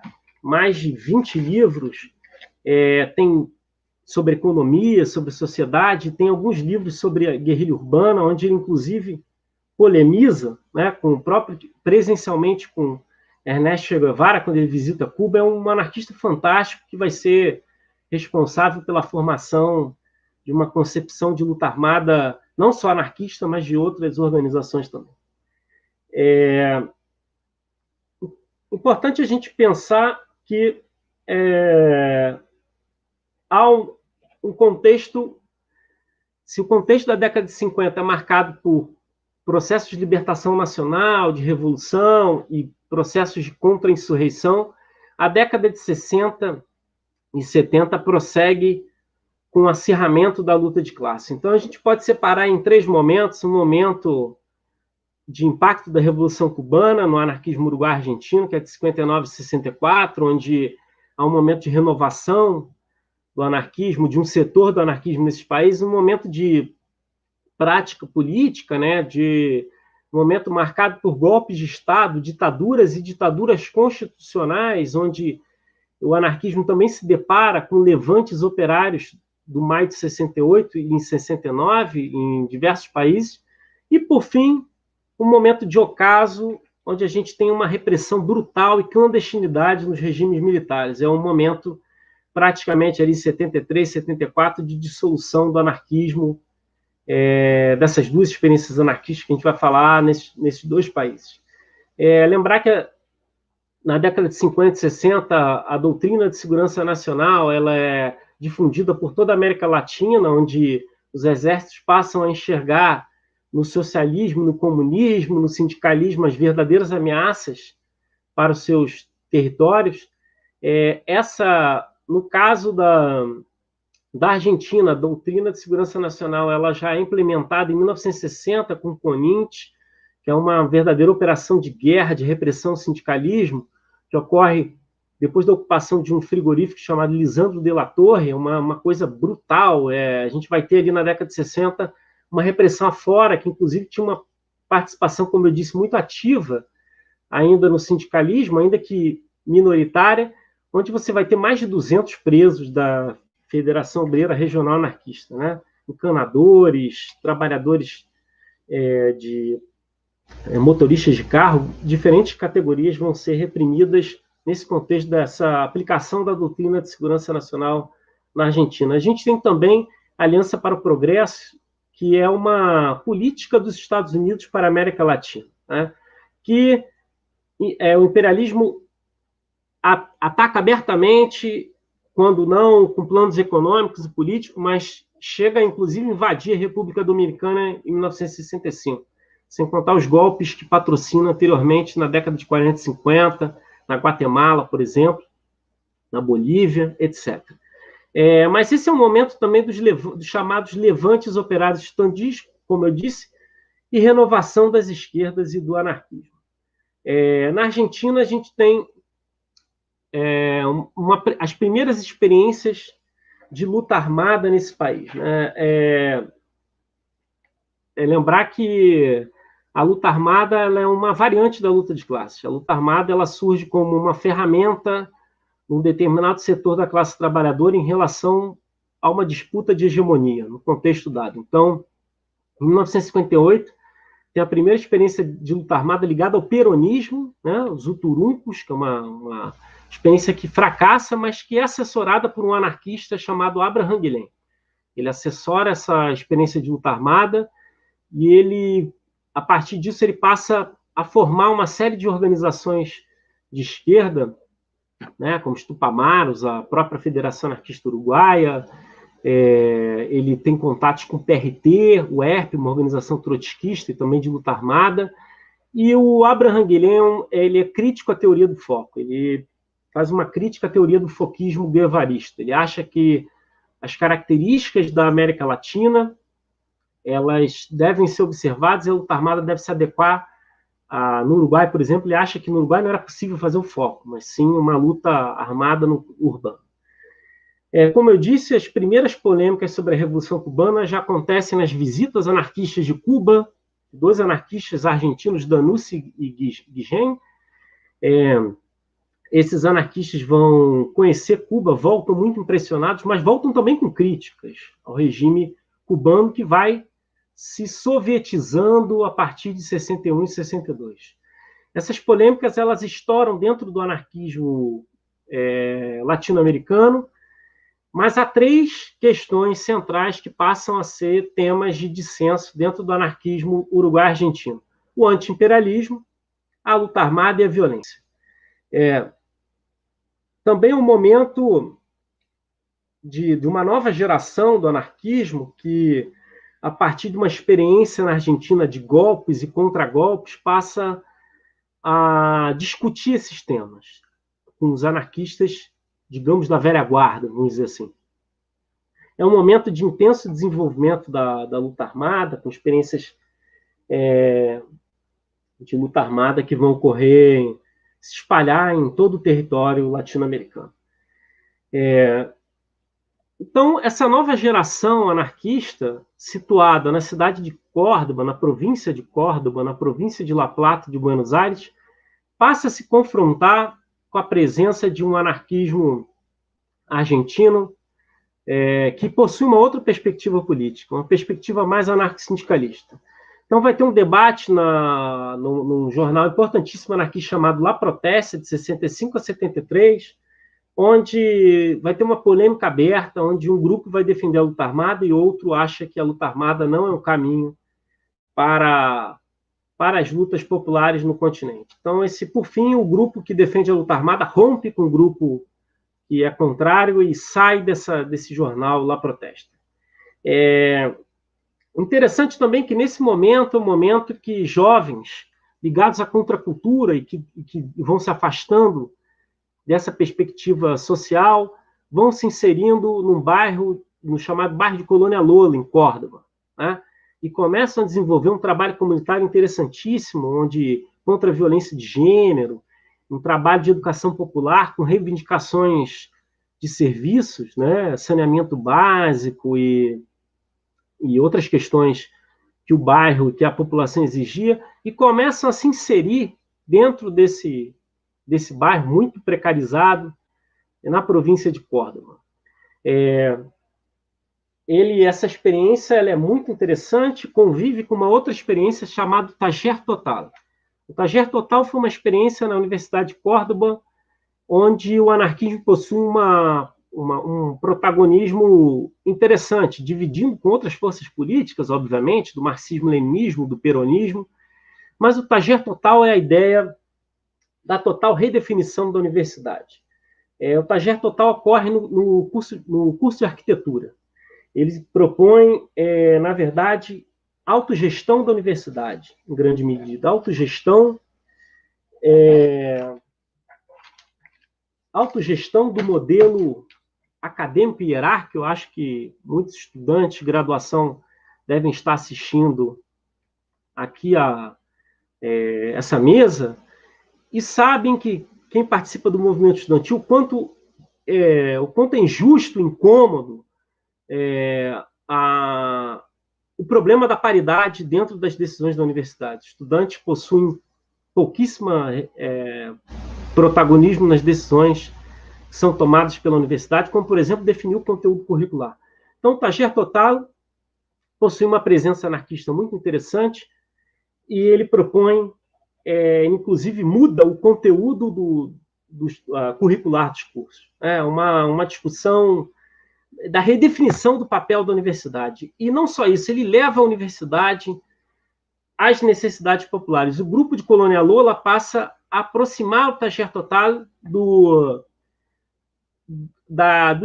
mais de 20 livros, tem sobre economia, sobre sociedade, tem alguns livros sobre a guerrilha urbana, onde ele, inclusive, polemiza, né, presencialmente com Ernesto Che Guevara, quando ele visita Cuba. É um anarquista fantástico que vai ser responsável pela formação de uma concepção de luta armada, não só anarquista, mas de outras organizações também. Importante a gente pensar que há um contexto, se o contexto da década de 50 é marcado por processos de libertação nacional, de revolução e processos de contra-insurreição, a década de 60 e 70 prossegue com o acirramento da luta de classe. Então, a gente pode separar em 3 momentos: um momento de impacto da Revolução Cubana no anarquismo uruguai-argentino, que é de 59 e 64, onde há um momento de renovação do anarquismo, de um setor do anarquismo nesses países, um momento de prática política, né, de um momento marcado por golpes de Estado, ditaduras e ditaduras constitucionais, onde o anarquismo também se depara com levantes operários do maio de 68 e em 69, em diversos países. E, por fim, um momento de ocaso, onde a gente tem uma repressão brutal e clandestinidade nos regimes militares. É um momento, praticamente, ali, 73, 74, de dissolução do anarquismo, dessas duas experiências anarquistas que a gente vai falar nesses 2 países. Lembrar que na década de 50 e 60, a doutrina de segurança nacional ela é difundida por toda a América Latina, onde os exércitos passam a enxergar no socialismo, no comunismo, no sindicalismo, as verdadeiras ameaças para os seus territórios. No caso da Argentina, a doutrina de segurança nacional ela já é implementada em 1960 com o CONINT, que é uma verdadeira operação de guerra, de repressão ao sindicalismo, que ocorre depois da ocupação de um frigorífico chamado Lisandro de la Torre, uma coisa brutal. A gente vai ter ali na década de 60 uma repressão afora, que inclusive tinha uma participação, como eu disse, muito ativa ainda no sindicalismo, ainda que minoritária, onde você vai ter mais de 200 presos da Federação Obreira Regional Anarquista, né? Encanadores, trabalhadores de motoristas de carro, diferentes categorias vão ser reprimidas nesse contexto dessa aplicação da doutrina de segurança nacional na Argentina. A gente tem também a Aliança para o Progresso, que é uma política dos Estados Unidos para a América Latina, né? Que o imperialismo ataca abertamente, quando não com planos econômicos e políticos, mas chega, inclusive, a invadir a República Dominicana em 1965, sem contar os golpes que patrocina anteriormente na década de 40 e 50, na Guatemala, por exemplo, na Bolívia, etc. Mas esse é um momento também dos chamados levantes operários estudantis, como eu disse, e renovação das esquerdas e do anarquismo. Na Argentina, a gente tem as primeiras experiências de luta armada nesse país, né? Lembrar que a luta armada ela é uma variante da luta de classes. A luta armada ela surge como uma ferramenta num determinado setor da classe trabalhadora em relação a uma disputa de hegemonia, no contexto dado. Então, em 1958, tem a primeira experiência de luta armada ligada ao peronismo, né, os Uturuncos, que é uma experiência que fracassa, mas que é assessorada por um anarquista chamado Abraham Guilhem. Ele assessora essa experiência de luta armada e ele, a partir disso, ele passa a formar uma série de organizações de esquerda, né, como os Tupamaros, a própria Federação Anarquista Uruguaia. Ele tem contatos com o PRT, o ERP, uma organização trotskista e também de luta armada. E o Abraham Guilhem, ele é crítico à teoria do foco. Ele faz uma crítica à teoria do foquismo guevarista. Ele acha que as características da América Latina elas devem ser observadas e a luta armada deve se adequar no Uruguai, por exemplo. Ele acha que no Uruguai não era possível fazer o foco, mas sim uma luta armada no urbano. Como eu disse, as primeiras polêmicas sobre a Revolução Cubana já acontecem nas visitas anarquistas de Cuba, dois anarquistas argentinos, Danussi e Guillén. Esses anarquistas vão conhecer Cuba, voltam muito impressionados, mas voltam também com críticas ao regime cubano, que vai se sovietizando a partir de 61 e 62. Essas polêmicas elas estouram dentro do anarquismo latino-americano, mas há três questões centrais que passam a ser temas de dissenso dentro do anarquismo uruguai-argentino: o anti-imperialismo, a luta armada e a violência. Também um momento de uma nova geração do anarquismo que, a partir de uma experiência na Argentina de golpes e contragolpes, passa a discutir esses temas com os anarquistas, digamos, da velha guarda, vamos dizer assim. É um momento de intenso desenvolvimento da luta armada, com experiências de luta armada que vão ocorrer, se espalhar em todo o território latino-americano. Então, essa nova geração anarquista, situada na cidade de Córdoba, na província de Córdoba, na província de La Plata de Buenos Aires, passa a se confrontar com a presença de um anarquismo argentino que possui uma outra perspectiva política, uma perspectiva mais anarco-sindicalista. Então vai ter um debate num jornal importantíssimo anarquista chamado La Protesta, de 65 a 73, onde vai ter uma polêmica aberta, onde um grupo vai defender a luta armada e outro acha que a luta armada não é um caminho para as lutas populares no continente. Então, por fim, o grupo que defende a luta armada rompe com o grupo que é contrário e sai desse jornal La Protesta. Interessante também que nesse momento é um momento que jovens ligados à contracultura e que vão se afastando dessa perspectiva social vão se inserindo num bairro, no chamado bairro de Colônia Lola, em Córdoba, né? E começam a desenvolver um trabalho comunitário interessantíssimo, onde contra a violência de gênero, um trabalho de educação popular com reivindicações de serviços, né? Saneamento básico e outras questões que o bairro, que a população exigia, e começam a se inserir dentro desse bairro muito precarizado na província de Córdoba. essa experiência ela é muito interessante, convive com uma outra experiência chamada Tajer Total. O Tajer Total foi uma experiência na Universidade de Córdoba, onde o anarquismo possui um protagonismo interessante, dividindo com outras forças políticas, obviamente, do marxismo-leninismo, do peronismo, mas o Tajer Total é a ideia da total redefinição da universidade. O Tajer Total ocorre no curso de arquitetura. Ele propõe, na verdade, autogestão da universidade, em grande medida. Autogestão do modelo acadêmico e hierárquico. Eu acho que muitos estudantes de graduação devem estar assistindo aqui a essa mesa e sabem que quem participa do movimento estudantil, o quanto é injusto, incômodo, o problema da paridade dentro das decisões da universidade. Estudantes possuem pouquíssimo protagonismo nas decisões que são tomadas pela universidade, como, por exemplo, definir o conteúdo curricular. Então, o Tajer Total possui uma presença anarquista muito interessante e ele propõe, inclusive, muda o conteúdo curricular dos cursos. Uma discussão da redefinição do papel da universidade. E não só isso, ele leva a universidade às necessidades populares. O grupo de Colônia Lola passa a aproximar o Tajer Total dos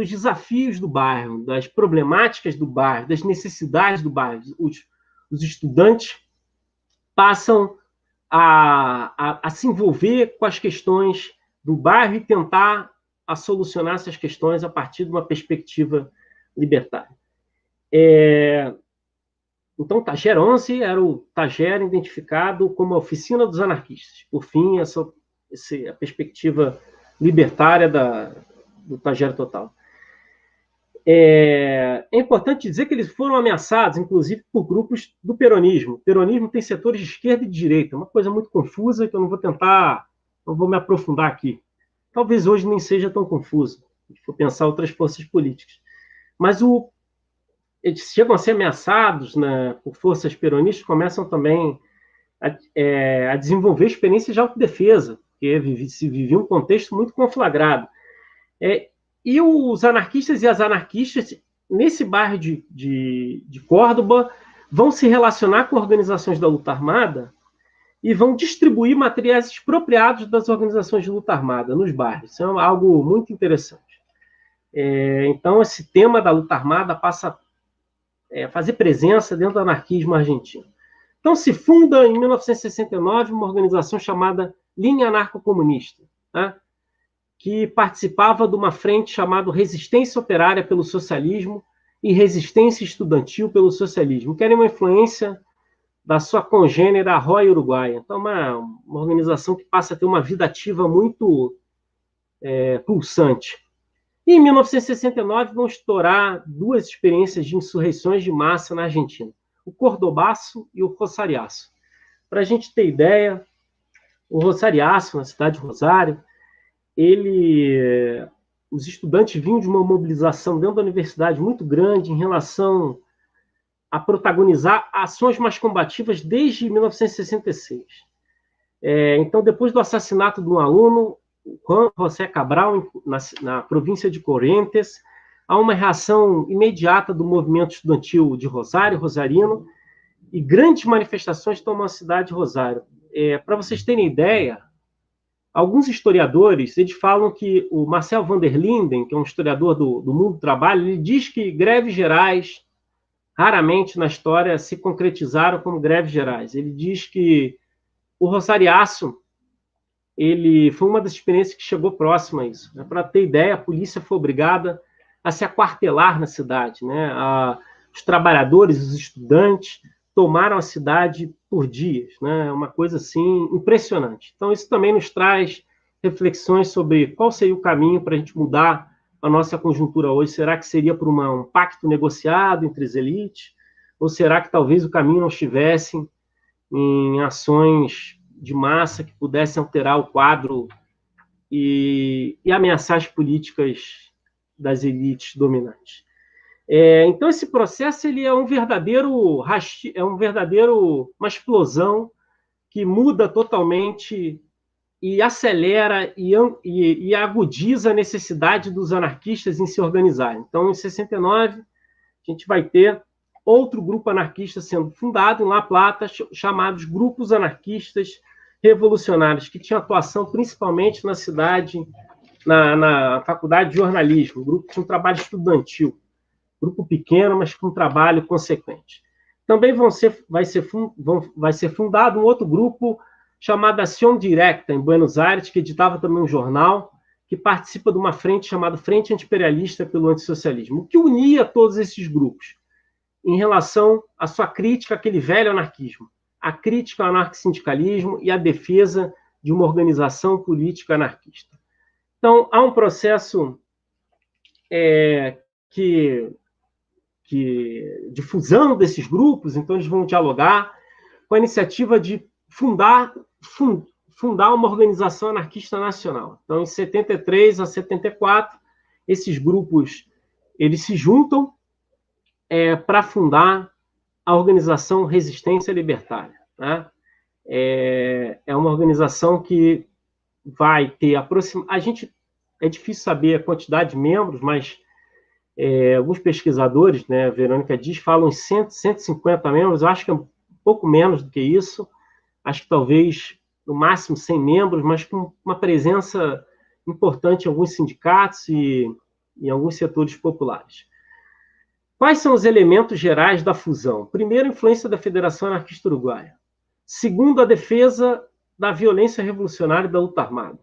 desafios do bairro, das problemáticas do bairro, das necessidades do bairro. Os estudantes passam a se envolver com as questões do bairro e tentar solucionar essas questões a partir de uma perspectiva libertária. Então, Tajer 11 era o Tajer identificado como a oficina dos anarquistas. Por fim, a perspectiva libertária do Tajer Total. É importante dizer que eles foram ameaçados, inclusive, por grupos do peronismo. O peronismo tem setores de esquerda e de direita, uma coisa muito confusa que eu não vou me aprofundar aqui. Talvez hoje nem seja tão confuso, se for pensar outras forças políticas. Mas eles chegam a ser ameaçados, né, por forças peronistas, começam também a desenvolver experiências de autodefesa, porque se vivia um contexto muito conflagrado. E os anarquistas e as anarquistas, nesse bairro de Córdoba, vão se relacionar com organizações da luta armada e vão distribuir materiais expropriados das organizações de luta armada nos bairros. Isso é algo muito interessante. Então, esse tema da luta armada passa a fazer presença dentro do anarquismo argentino. Então, se funda, em 1969, uma organização chamada Linha Anarco-Comunista, tá? Que participava de uma frente chamada Resistência Operária pelo Socialismo e Resistência Estudantil pelo Socialismo, que era uma influência da sua congênera Roy Uruguaia. Então, uma organização que passa a ter uma vida ativa muito pulsante. E, em 1969, vão estourar duas experiências de insurreições de massa na Argentina, o Cordobaço e o Rosariaço. Para a gente ter ideia, o Rosariaço, na cidade de Rosário, os estudantes vinham de uma mobilização dentro da universidade muito grande em relação a protagonizar ações mais combativas desde 1966. Então, depois do assassinato de um aluno, Juan José Cabral, na província de Corrientes, há uma reação imediata do movimento estudantil de Rosário, rosarino, e grandes manifestações tomam a cidade de Rosário. Para vocês terem ideia, alguns historiadores, eles falam que o Marcel van der Linden, que é um historiador do mundo do trabalho, ele diz que greves gerais, raramente na história, se concretizaram como greves gerais. Ele diz que o Rosariaço, ele foi uma das experiências que chegou próxima a isso. Para ter ideia, a polícia foi obrigada a se aquartelar na cidade, né? Os trabalhadores, os estudantes, tomaram a cidade por dias, né? Uma coisa assim impressionante. Então, isso também nos traz reflexões sobre qual seria o caminho para a gente mudar a nossa conjuntura hoje. Será que seria por um pacto negociado entre as elites? Ou será que talvez o caminho não estivesse em ações de massa que pudessem alterar o quadro e ameaçar as políticas das elites dominantes? Então, esse processo ele é uma explosão que muda totalmente e acelera e agudiza a necessidade dos anarquistas em se organizarem. Então, em 69, a gente vai ter outro grupo anarquista sendo fundado em La Plata, chamados grupos anarquistas revolucionários, que tinham atuação principalmente na cidade, na faculdade de jornalismo. O grupo tinha um trabalho estudantil, grupo pequeno, mas com um trabalho consequente. Também vai ser fundado um outro grupo chamado Ação Directa, em Buenos Aires, que editava também um jornal, que participa de uma frente chamada Frente Antiimperialista pelo Antissocialismo, o que unia todos esses grupos em relação à sua crítica àquele velho anarquismo, a crítica ao anarcossindicalismo e a defesa de uma organização política anarquista. Então, há um processo de fusão desses grupos, então eles vão dialogar com a iniciativa de fundar uma organização anarquista nacional. Então, em 73 a 74, esses grupos eles se juntam para fundar a organização Resistência Libertária. Né? É uma organização que vai ter aproximadamente... É difícil saber a quantidade de membros, mas alguns pesquisadores, né, a Verônica diz, falam em 150 membros. Eu acho que é um pouco menos do que isso. Acho que talvez, no máximo, 100 membros, mas com uma presença importante em alguns sindicatos e em alguns setores populares. Quais são os elementos gerais da fusão? Primeiro, a influência da Federação Anarquista Uruguaia. Segundo, a defesa da violência revolucionária e da luta armada.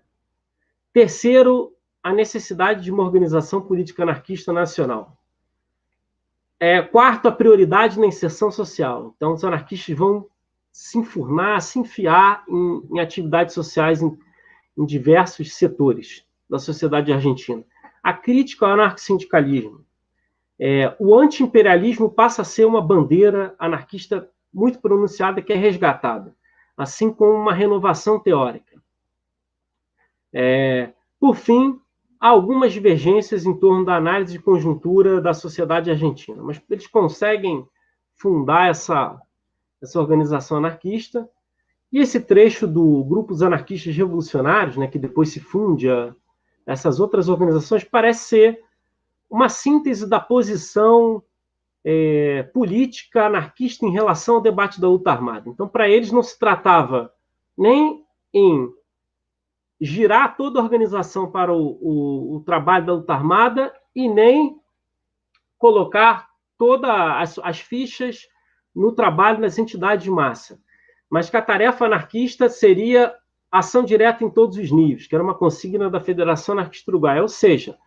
Terceiro, a necessidade de uma organização política anarquista nacional. Quarto, a prioridade na inserção social. Então, os anarquistas vão se enfurnar, se enfiar em atividades sociais em diversos setores da sociedade argentina. A crítica ao anarcossindicalismo. O anti-imperialismo passa a ser uma bandeira anarquista muito pronunciada que é resgatada, assim como uma renovação teórica. Por fim, há algumas divergências em torno da análise de conjuntura da sociedade argentina, mas eles conseguem fundar essa organização anarquista, e esse trecho do Grupos Anarquistas Revolucionários, né, que depois se funde a essas outras organizações, parece ser uma síntese da posição política anarquista em relação ao debate da luta armada. Então, para eles, não se tratava nem em girar toda a organização para o trabalho da luta armada e nem colocar todas as fichas no trabalho nas entidades de massa, mas que a tarefa anarquista seria ação direta em todos os níveis, que era uma consigna da Federação Anarquista Uruguaia, ou seja,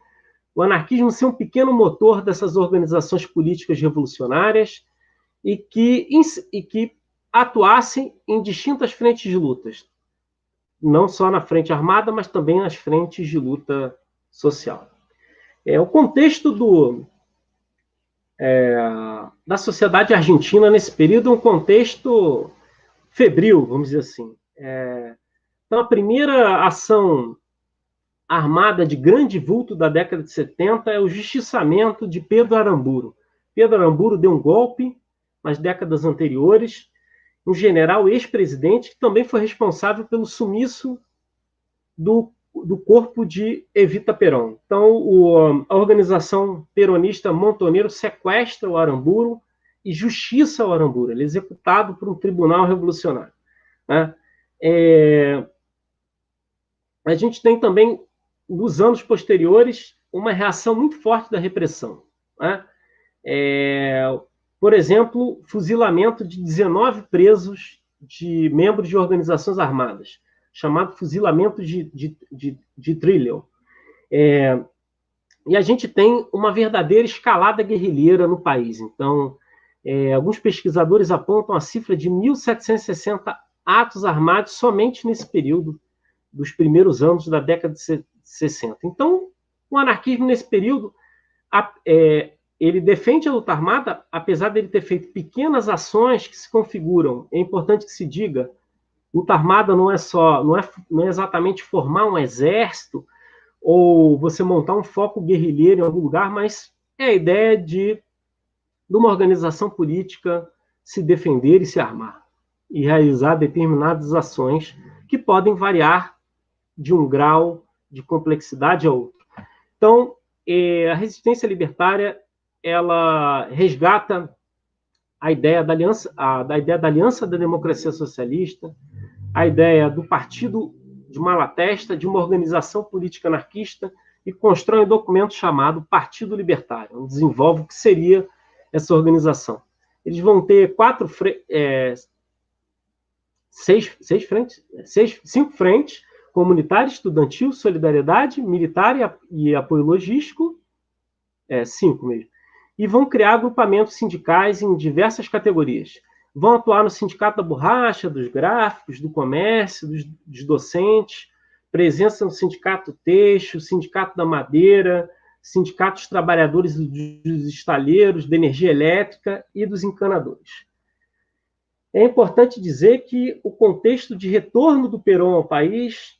o anarquismo ser um pequeno motor dessas organizações políticas revolucionárias e que atuassem em distintas frentes de lutas, não só na frente armada, mas também nas frentes de luta social. O contexto da sociedade argentina nesse período é um contexto febril, vamos dizer assim. Então, a primeira ação armada de grande vulto da década de 70 é o justiçamento de Pedro Aramburu. Pedro Aramburu deu um golpe nas décadas anteriores, um general ex-presidente que também foi responsável pelo sumiço do corpo de Evita Perón. Então, a organização peronista Montoneiro sequestra o Aramburu e justiça o Aramburu. Ele é executado por um tribunal revolucionário. Né? A gente tem também, nos anos posteriores, uma reação muito forte da repressão. Né? Por exemplo, fuzilamento de 19 presos de membros de organizações armadas, chamado fuzilamento de Trelew. E a gente tem uma verdadeira escalada guerrilheira no país. Então, alguns pesquisadores apontam a cifra de 1.760 atos armados somente nesse período dos primeiros anos da década de 60. Então, o anarquismo nesse período, ele defende a luta armada, apesar de ele ter feito pequenas ações que se configuram. É importante que se diga, luta armada não é exatamente formar um exército ou você montar um foco guerrilheiro em algum lugar, mas é a ideia de de uma organização política se defender e se armar, e realizar determinadas ações que podem variar de um grau de complexidade a outro. Então, a resistência libertária, ela resgata a ideia da aliança da democracia socialista, a ideia do partido de Malatesta, de uma organização política anarquista, e constrói um documento chamado Partido Libertário, onde desenvolve o que seria essa organização. Eles vão ter cinco frentes: comunitária, estudantil, solidariedade, militar e apoio logístico, 5 mesmo. E vão criar agrupamentos sindicais em diversas categorias. Vão atuar no sindicato da borracha, dos gráficos, do comércio, dos docentes, presença no sindicato têxtil, sindicato da madeira, sindicato dos trabalhadores dos estaleiros, da energia elétrica e dos encanadores. É importante dizer que o contexto de retorno do Perón ao país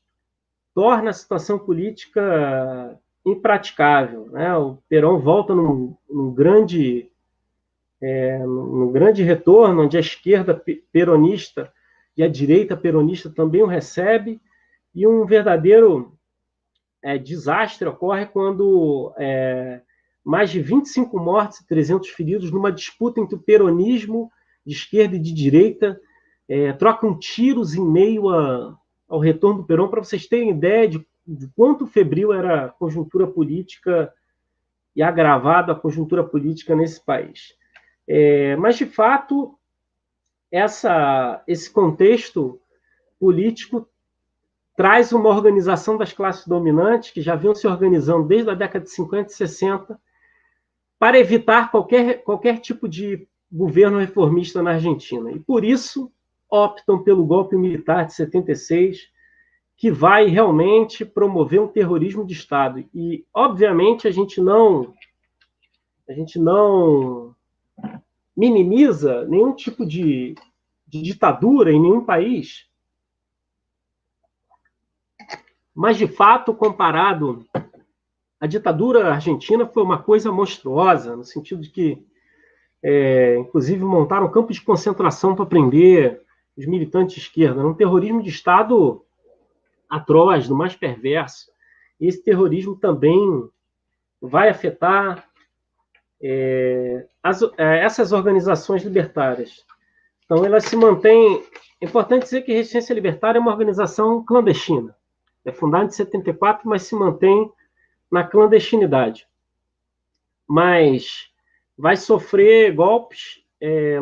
torna a situação política impraticável, né? O Perón volta num grande retorno, onde a esquerda peronista e a direita peronista também o recebe, e um verdadeiro desastre ocorre quando mais de 25 mortes e 300 feridos numa disputa entre o peronismo de esquerda e de direita trocam tiros em meio ao retorno do Perón, para vocês terem ideia de quanto febril era a conjuntura política e agravada a conjuntura política nesse país. Mas, de fato, esse contexto político traz uma organização das classes dominantes, que já vinham se organizando desde a década de 50 e 60, para evitar qualquer tipo de governo reformista na Argentina. E, por isso, optam pelo golpe militar de 76, que vai realmente promover um terrorismo de Estado. E, obviamente, a gente não minimiza nenhum tipo de ditadura em nenhum país, mas, de fato, comparado, a ditadura argentina foi uma coisa monstruosa, no sentido de que, inclusive, montaram campos de concentração para prender os militantes de esquerda. Um terrorismo de Estado atroz, do mais perverso. E esse terrorismo também vai afetar essas organizações libertárias. Então, elas se mantêm... É importante dizer que a Resistência Libertária é uma organização clandestina. É fundada em 74, mas se mantém na clandestinidade. Mas vai sofrer golpes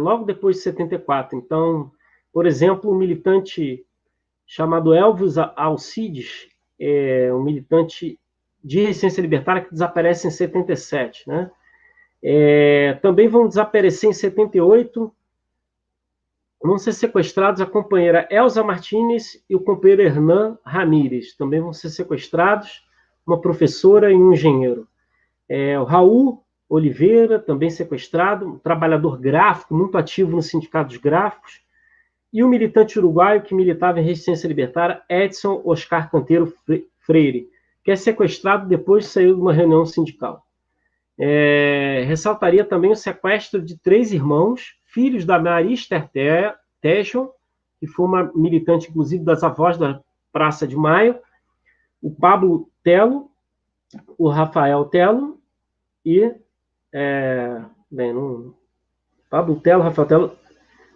logo depois de 74. Então, por exemplo, um militante chamado Elvis Alcides, um militante de resistência libertária que desaparece em 77, né? Também vão desaparecer em 78, vão ser sequestrados a companheira Elza Martínez e o companheiro Hernan Ramírez. Também vão ser sequestrados uma professora e um engenheiro. O Raul Oliveira, também sequestrado, um trabalhador gráfico, muito ativo no sindicato dos gráficos, e o militante uruguaio que militava em resistência libertária, Edson Oscar Canteiro Freire, que é sequestrado depois de sair de uma reunião sindical. Ressaltaria também o sequestro de 3 irmãos, filhos da Maria Esther Tejon, que foi uma militante, inclusive, das avós da Praça de Maio, o Pablo Telo, o Rafael Telo e... Pablo Telo, Rafael Telo,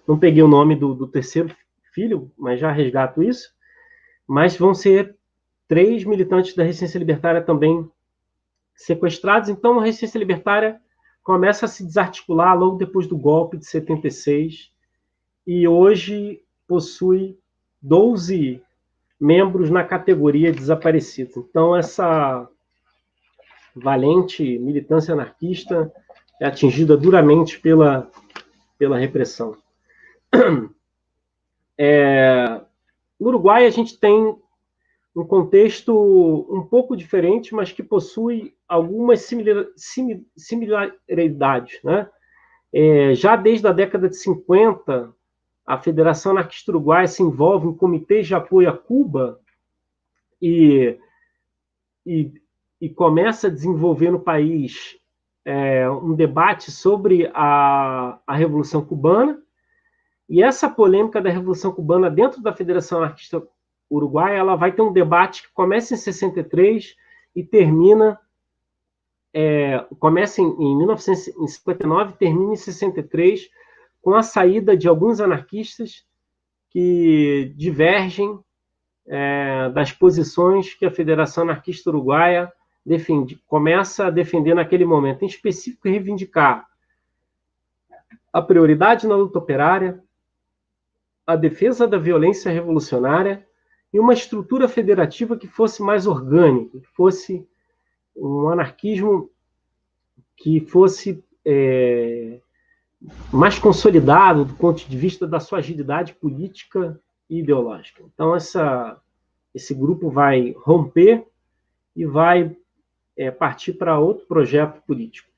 não peguei o nome do terceiro filho, mas já resgato isso. Mas vão ser 3 militantes da resistência libertária também sequestrados. Então, a resistência libertária começa a se desarticular logo depois do golpe de 76 e hoje possui 12 membros na categoria desaparecidos. Então, essa valente militância anarquista é atingida duramente pela repressão. No Uruguai, a gente tem um contexto um pouco diferente, mas que possui algumas similaridades, né? Já desde a década de 50, a Federação Anarquista Uruguaia se envolve em comitês de apoio a Cuba e começa a desenvolver no país um debate sobre a Revolução Cubana, e essa polêmica da Revolução Cubana dentro da Federação Anarquista Uruguaia, ela vai ter um debate que começa em 63 e termina, começa em 1959 e termina em 63, com a saída de alguns anarquistas que divergem das posições que a Federação Anarquista Uruguaia começa a defender naquele momento, em específico reivindicar a prioridade na luta operária, a defesa da violência revolucionária e uma estrutura federativa que fosse mais orgânica, que fosse um anarquismo que fosse mais consolidado do ponto de vista da sua agilidade política e ideológica. Então, esse grupo vai romper e vai partir para outro projeto político.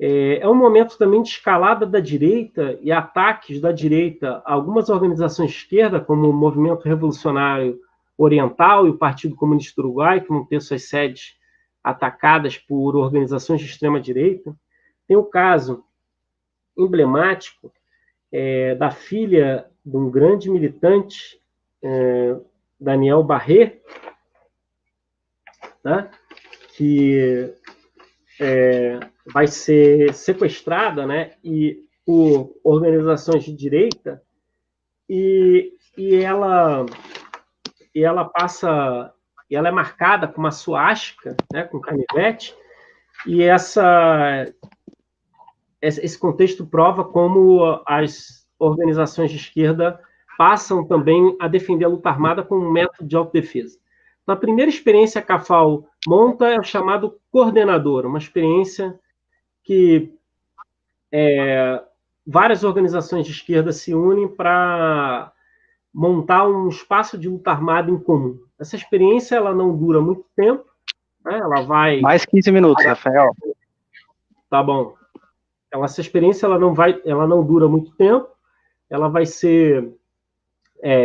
É um momento também de escalada da direita e ataques da direita a algumas organizações de esquerda, como o Movimento Revolucionário Oriental e o Partido Comunista Uruguai, que vão ter suas sedes atacadas por organizações de extrema-direita. Tem o caso emblemático da filha de um grande militante, Daniel Barré, né, que vai ser sequestrada, né, por organizações de direita, e ela é marcada com uma suástica, né, com canivete, e esse contexto prova como as organizações de esquerda passam também a defender a luta armada como um método de autodefesa. Então, a primeira experiência que a FAO monta é o chamado coordenador, uma experiência que várias organizações de esquerda se unem para montar um espaço de luta armada em comum. Essa experiência ela não dura muito tempo, né? Ela vai... Mais 15 minutos, Rafael. Tá bom. Essa experiência ela não dura muito tempo, ela vai ser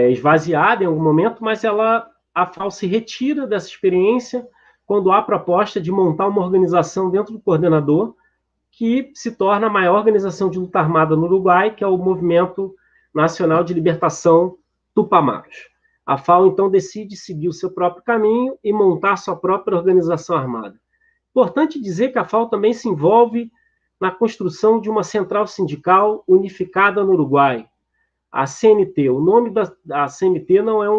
esvaziada em algum momento, mas a FAO se retira dessa experiência quando há a proposta de montar uma organização dentro do coordenador que se torna a maior organização de luta armada no Uruguai, que é o Movimento Nacional de Libertação Tupamaros. A FAO, então, decide seguir o seu próprio caminho e montar sua própria organização armada. Importante dizer que a FAO também se envolve na construção de uma central sindical unificada no Uruguai, a CNT. O nome da CNT não é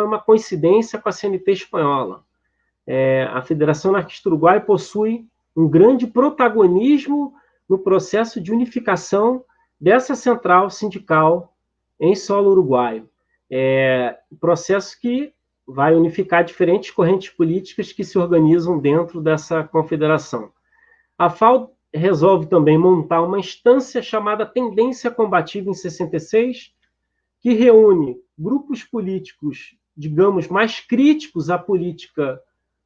uma coincidência com a CNT espanhola. A Federação Anarquista Uruguai possui um grande protagonismo no processo de unificação dessa central sindical em solo uruguaio. Processo que vai unificar diferentes correntes políticas que se organizam dentro dessa confederação. A FAO resolve também montar uma instância chamada Tendência Combativa em 66, que reúne grupos políticos, digamos, mais críticos à política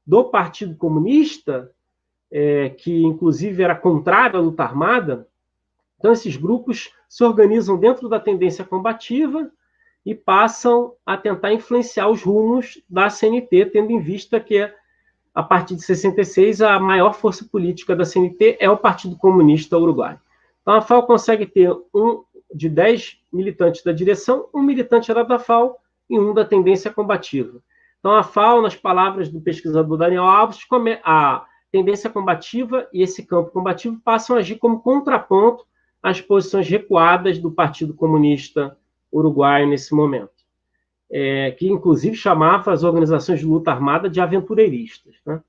do Partido Comunista, que inclusive era contrário à luta armada. Então, esses grupos se organizam dentro da Tendência Combativa e passam a tentar influenciar os rumos da CNT, tendo em vista que, a partir de 66, a maior força política da CNT é o Partido Comunista Uruguai. Então, a FAO consegue ter de 10 militantes da direção, um militante era da FAO e um da Tendência Combativa. Então, a FAO, nas palavras do pesquisador Daniel Alves, a Tendência Combativa e esse campo combativo passam a agir como contraponto às posições recuadas do Partido Comunista Uruguaio nesse momento, que inclusive chamava as organizações de luta armada de aventureiristas, né?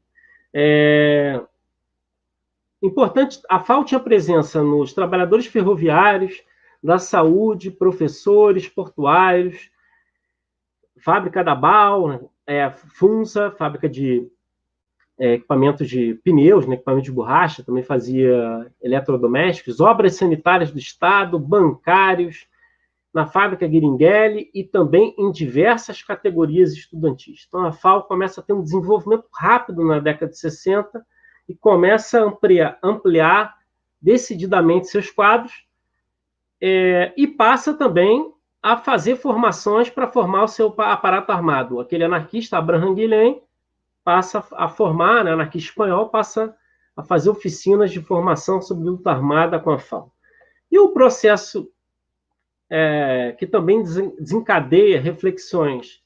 Importante, a FAO tinha presença nos trabalhadores ferroviários, da saúde, professores, portuários, fábrica da BAL, FUNSA, fábrica de equipamentos de pneus, né, equipamento de borracha, também fazia eletrodomésticos, obras sanitárias do Estado, bancários, na fábrica Guiringuele e também em diversas categorias estudantis. Então, a FAO começa a ter um desenvolvimento rápido na década de 60 e começa a ampliar decididamente seus quadros e passa também a fazer formações para formar o seu aparato armado. Aquele anarquista, Abraham Guilhem, passa a formar, né, anarquista espanhol, passa a fazer oficinas de formação sobre luta armada com a FAO. E o processo que também desencadeia reflexões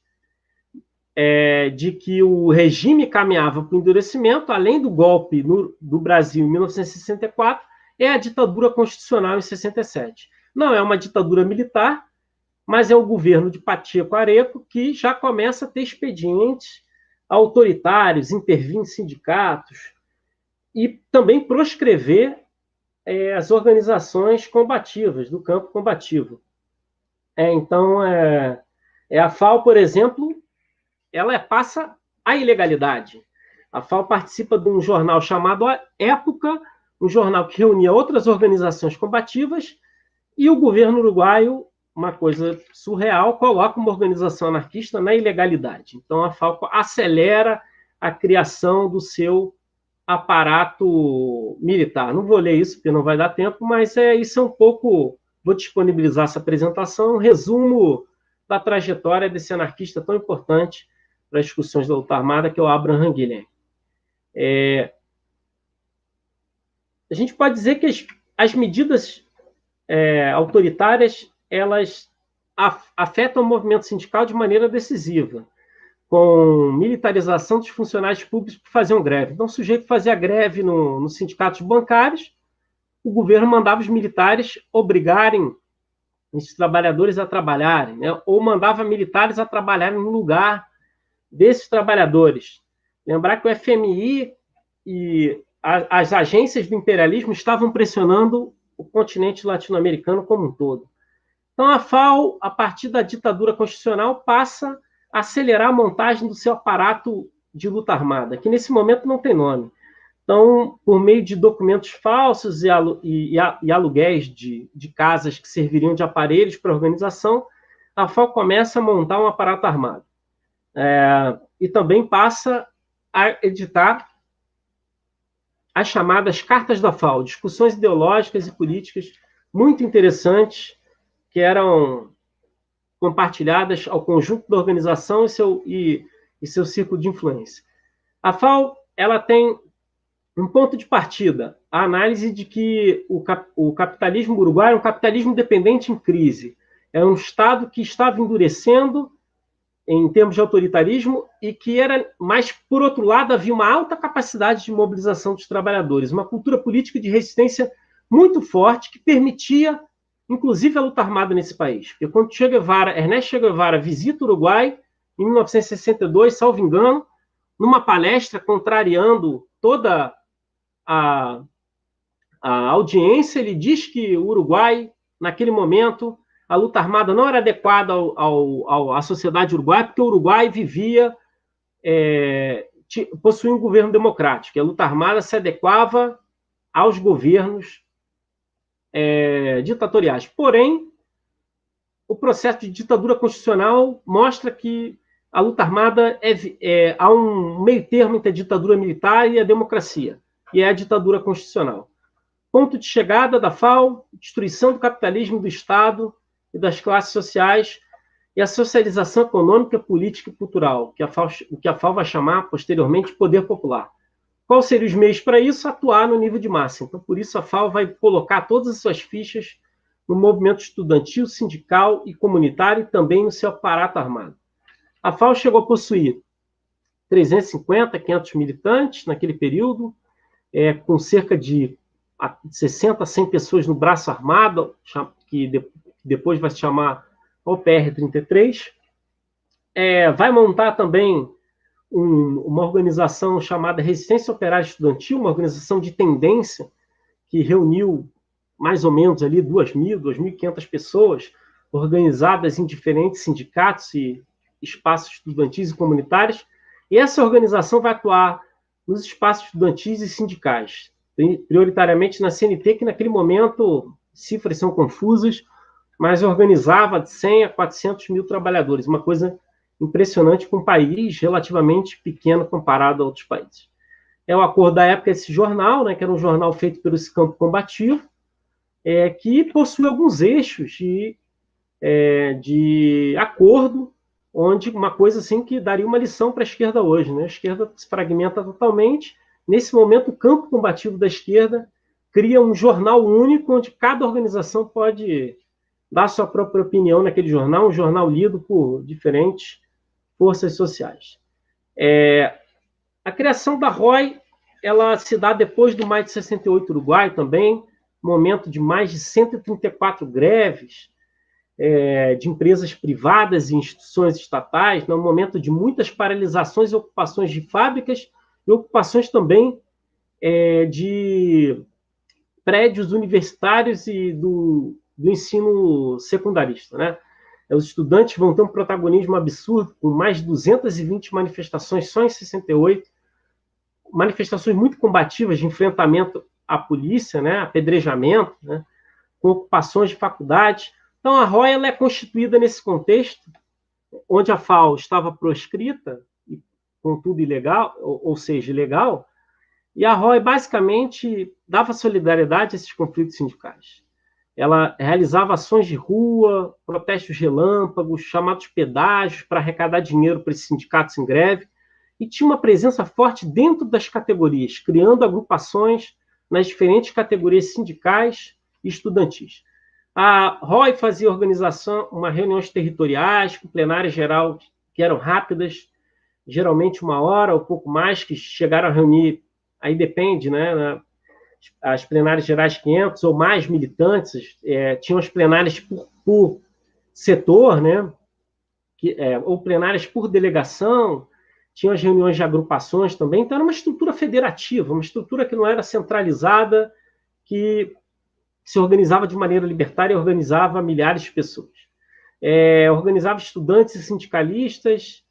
de que o regime caminhava para o endurecimento, além do golpe do Brasil em 1964, é a ditadura constitucional em 67. Não é uma ditadura militar, mas é o governo de Pacheco Areco que já começa a ter expedientes autoritários, intervir em sindicatos e também proscrever as organizações combativas, do campo combativo. Então, a FAO, por exemplo, ela passa a ilegalidade. A FAO participa de um jornal chamado Época, um jornal que reunia outras organizações combativas, e o governo uruguaio, uma coisa surreal, coloca uma organização anarquista na ilegalidade. Então, a FAO acelera a criação do seu aparato militar. Não vou ler isso, porque não vai dar tempo, mas isso é um pouco... Vou disponibilizar essa apresentação, um resumo da trajetória desse anarquista tão importante para as discussões da luta armada, que é o Abraham Guilhem. A gente pode dizer que as medidas autoritárias, elas afetam o movimento sindical de maneira decisiva, com militarização dos funcionários públicos que faziam greve. Então, o sujeito fazia greve nos sindicatos bancários, o governo mandava os militares obrigarem os trabalhadores a trabalharem, né? Ou mandava militares a trabalharem no lugar desses trabalhadores. Lembrar que o FMI e as agências do imperialismo estavam pressionando o continente latino-americano como um todo. Então, a FAO, a partir da ditadura constitucional, passa a acelerar a montagem do seu aparato de luta armada, que nesse momento não tem nome. Então, por meio de documentos falsos e aluguéis de casas que serviriam de aparelhos para a organização, a FAO começa a montar um aparato armado. E também passa a editar as chamadas Cartas da FAO, discussões ideológicas e políticas muito interessantes que eram compartilhadas ao conjunto da organização e seu círculo de influência. A FAO ela tem um ponto de partida, a análise de que o capitalismo uruguaio é um capitalismo dependente em crise. É um Estado que estava endurecendo em termos de autoritarismo e que era, mas, por outro lado, havia uma alta capacidade de mobilização dos trabalhadores, uma cultura política de resistência muito forte que permitia, inclusive, a luta armada nesse país. Porque quando Ernesto Che Guevara visita o Uruguai, em 1962, salvo engano, numa palestra contrariando toda a audiência, ele diz que o Uruguai, naquele momento, a luta armada não era adequada à sociedade uruguaia, porque o Uruguai possuía um governo democrático, e a luta armada se adequava aos governos ditatoriais. Porém, o processo de ditadura constitucional mostra que a luta armada há um meio termo entre a ditadura militar e a democracia, e é a ditadura constitucional. Ponto de chegada da FAO, destruição do capitalismo do Estado e das classes sociais e a socialização econômica, política e cultural, o que a FAO vai chamar posteriormente de poder popular. Quais seriam os meios para isso? Atuar no nível de massa. Então, por isso, a FAO vai colocar todas as suas fichas no movimento estudantil, sindical e comunitário e também no seu aparato armado. A FAO chegou a possuir 350, 500 militantes naquele período, com cerca de 60 a 100 pessoas no braço armado, que depois vai se chamar OPR-33. Vai montar também uma organização chamada Resistência Operária Estudantil, uma organização de tendência que reuniu mais ou menos ali 2.000, 2.500 pessoas organizadas em diferentes sindicatos e espaços estudantis e comunitários, e essa organização vai atuar nos espaços estudantis e sindicais, prioritariamente na CNT, que naquele momento, cifras são confusas, mas organizava de 100 a 400 mil trabalhadores, uma coisa impressionante para um país relativamente pequeno comparado a outros países. É o acordo da época desse jornal, né, que era um jornal feito pelo campo combativo, que possui alguns eixos de acordo, onde uma coisa assim que daria uma lição para a esquerda hoje, né? A esquerda se fragmenta totalmente Nesse momento, o campo combativo da esquerda cria um jornal único, onde cada organização pode dar sua própria opinião naquele jornal, um jornal lido por diferentes forças sociais. A criação da ROI, ela se dá depois do Maio de 68 Uruguai também, momento de mais de 134 greves de empresas privadas e instituições estatais, no momento de muitas paralisações e ocupações de fábricas e ocupações também de prédios universitários e do ensino secundarista, né? Os estudantes vão ter um protagonismo absurdo, com mais de 220 manifestações só em 68, manifestações muito combativas de enfrentamento à polícia, né? Apedrejamento, né? Com ocupações de faculdades. Então, a ROI ela é constituída nesse contexto, onde a FAO estava proscrita, contudo ilegal, ou seja, ilegal, e a ROI basicamente dava solidariedade a esses conflitos sindicais. Ela realizava ações de rua, protestos relâmpagos, chamados pedágios para arrecadar dinheiro para esses sindicatos em greve, e tinha uma presença forte dentro das categorias, criando agrupações nas diferentes categorias sindicais e estudantis. A ROI fazia reuniões territoriais, com plenária geral, que eram rápidas, geralmente 1 hora ou pouco mais, que chegaram a reunir, aí depende, né? As plenárias gerais 500 ou mais militantes, tinham as plenárias por setor, né? Ou plenárias por delegação, tinham as reuniões de agrupações também, então era uma estrutura federativa, uma estrutura que não era centralizada, que se organizava de maneira libertária e organizava milhares de pessoas. Organizava estudantes e sindicalistas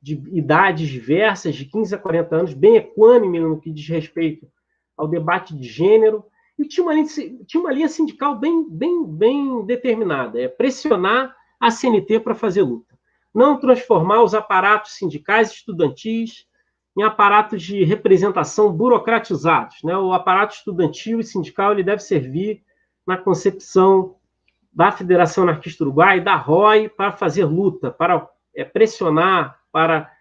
de idades diversas, de 15 a 40 anos, bem equânime no que diz respeito ao debate de gênero, e tinha uma linha sindical bem determinada, pressionar a CNT para fazer luta. Não transformar os aparatos sindicais e estudantis em aparatos de representação burocratizados, né? O aparato estudantil e sindical ele deve servir na concepção da Federação Anarquista Uruguai, da ROI, para fazer luta, para pressionar, para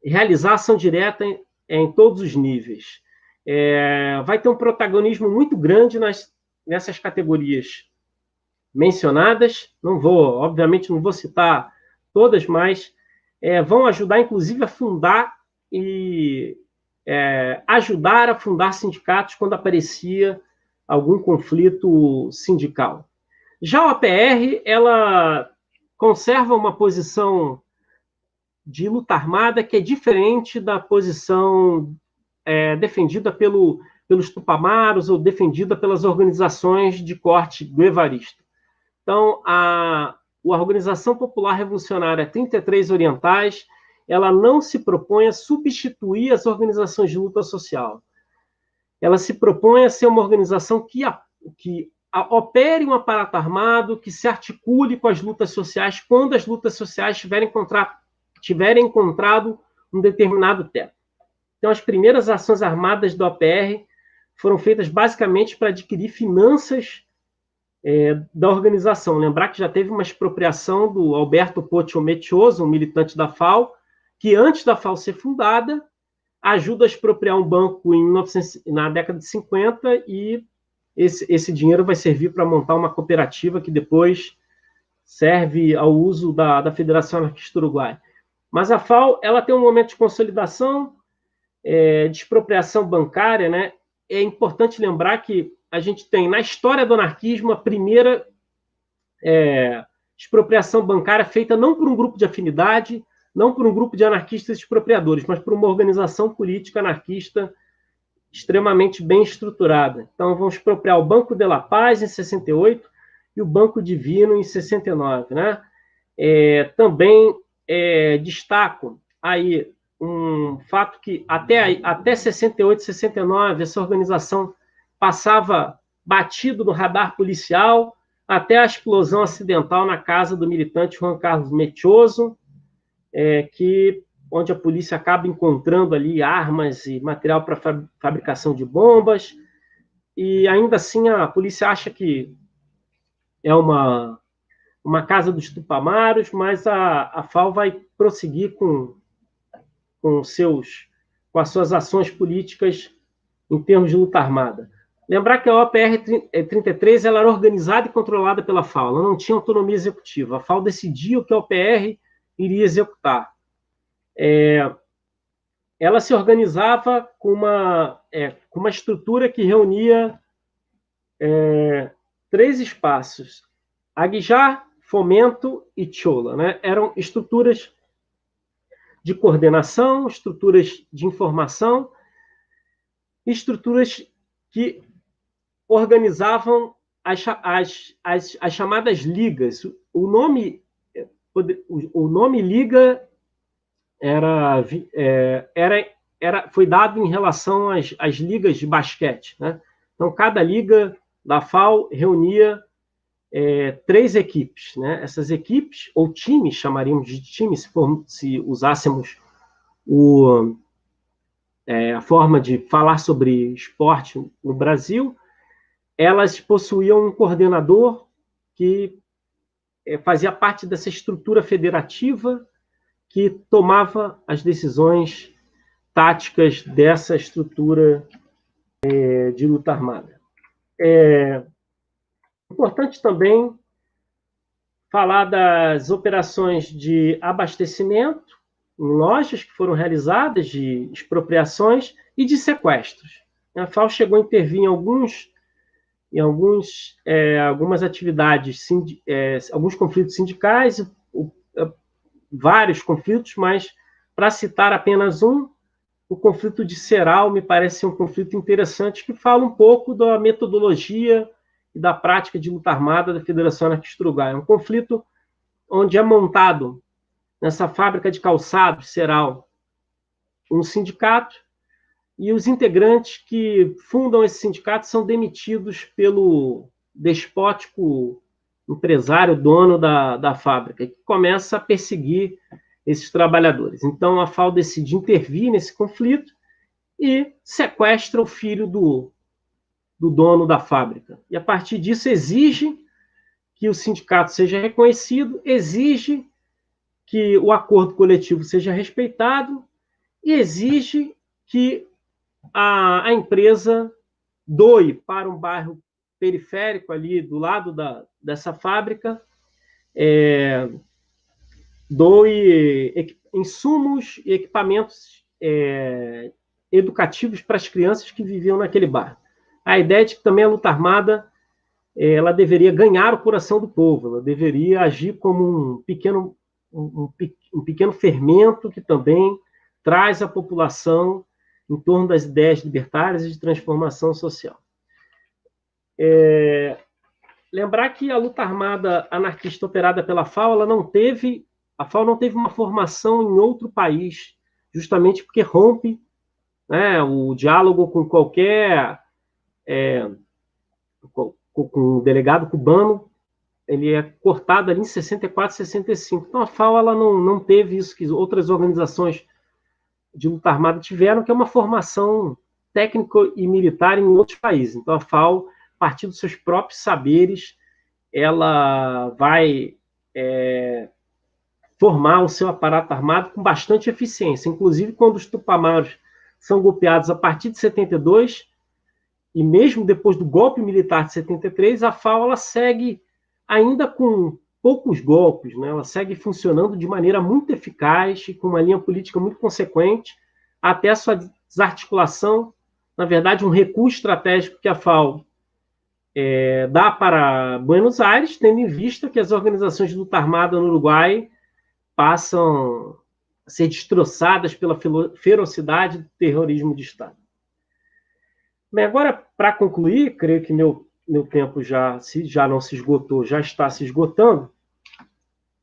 realizar ação direta em todos os níveis. Vai ter um protagonismo muito grande nessas categorias mencionadas. Obviamente, não vou citar todas, mas vão ajudar, inclusive, a fundar e ajudar a fundar sindicatos quando aparecia algum conflito sindical. Já a OPR, ela conserva uma posição de luta armada que é diferente da posição defendida pelos tupamaros ou defendida pelas organizações de corte guevarista. Então, a Organização Popular Revolucionária 33 Orientais, ela não se propõe a substituir as organizações de luta social. Ela se propõe a ser uma organização que opere um aparato armado, que se articule com as lutas sociais quando as lutas sociais tiverem encontrado um determinado teto. Então, as primeiras ações armadas da OPR foram feitas basicamente para adquirir finanças da organização. Lembrar que já teve uma expropriação do Alberto Pocho Metioso, um militante da FAO, que antes da FAO ser fundada, ajuda a expropriar um banco na década de 50 e esse dinheiro vai servir para montar uma cooperativa que depois serve ao uso da Federação Anarquista Uruguai. Mas a FAO ela tem um momento de consolidação, de expropriação bancária, né? É importante lembrar que a gente tem, na história do anarquismo, a primeira expropriação bancária feita não por um grupo de afinidade, não por um grupo de anarquistas expropriadores, mas por uma organização política anarquista extremamente bem estruturada. Então, vamos expropriar o Banco de la Paz, em 68, e o Banco Divino, em 69. Né? Também destaco aí um fato que até 68, 69, essa organização passava batido no radar policial, até a explosão acidental na casa do militante Juan Carlos Metioso, onde a polícia acaba encontrando ali armas e material para fabricação de bombas, e ainda assim a polícia acha que é uma casa dos tupamaros, mas a FAO vai prosseguir com as suas ações políticas em termos de luta armada. Lembrar que a OPR-33 ela era organizada e controlada pela FAO, ela não tinha autonomia executiva. A FAO decidia o que a OPR iria executar. Ela se organizava com uma estrutura que reunia 3 espaços: Aguijar, Fomento e Chola, né? Eram estruturas de coordenação, estruturas de informação, estruturas que organizavam as chamadas ligas. O nome liga foi dado em relação às ligas de basquete, né? Então, cada liga da FAO reunia 3 equipes, né? Essas equipes, ou times, chamaríamos de times, se usássemos a forma de falar sobre esporte no Brasil, elas possuíam um coordenador que fazia parte dessa estrutura federativa que tomava as decisões táticas dessa estrutura de luta armada. Importante também falar das operações de abastecimento em lojas que foram realizadas, de expropriações e de sequestros. A FAO chegou a intervir em algumas atividades, alguns conflitos sindicais, vários conflitos, mas, para citar apenas o conflito de Serral me parece um conflito interessante, que fala um pouco da metodologia e da prática de luta armada da Federação Anarquista Uruguaia. É um conflito onde é montado, nessa fábrica de calçados, Serral, um sindicato, e os integrantes que fundam esse sindicato são demitidos pelo despótico empresário, dono da fábrica, que começa a perseguir esses trabalhadores. Então, a FAO decide intervir nesse conflito e sequestra o filho do dono da fábrica. E, a partir disso, exige que o sindicato seja reconhecido, exige que o acordo coletivo seja respeitado e exige que a empresa doe para um bairro periférico ali do lado dessa fábrica, doe insumos e equipamentos educativos para as crianças que viviam naquele bairro. A ideia é de que também a luta armada ela deveria ganhar o coração do povo, ela deveria agir como um pequeno fermento que também traz a população em torno das ideias libertárias e de transformação social. Lembrar que a luta armada anarquista operada pela FAO, a FAO não teve uma formação em outro país, justamente porque rompe, né, o diálogo com qualquer com o delegado cubano, ele é cortado ali em 64, 65. Então a FAO ela não teve isso que outras organizações de luta armada tiveram, que é uma formação técnico e militar em outros países. Então a FAO, a partir dos seus próprios saberes, ela vai formar o seu aparato armado com bastante eficiência. Inclusive, quando os Tupamaros são golpeados a partir de 72, e mesmo depois do golpe militar de 73, a FAO ela segue ainda com poucos golpes, né? Ela segue funcionando de maneira muito eficaz e com uma linha política muito consequente, até a sua desarticulação, na verdade, um recuo estratégico que a FAO dá para Buenos Aires, tendo em vista que as organizações de luta armada no Uruguai passam a ser destroçadas pela ferocidade do terrorismo de Estado. Bem, agora, para concluir, creio que meu tempo já não se esgotou, já está se esgotando.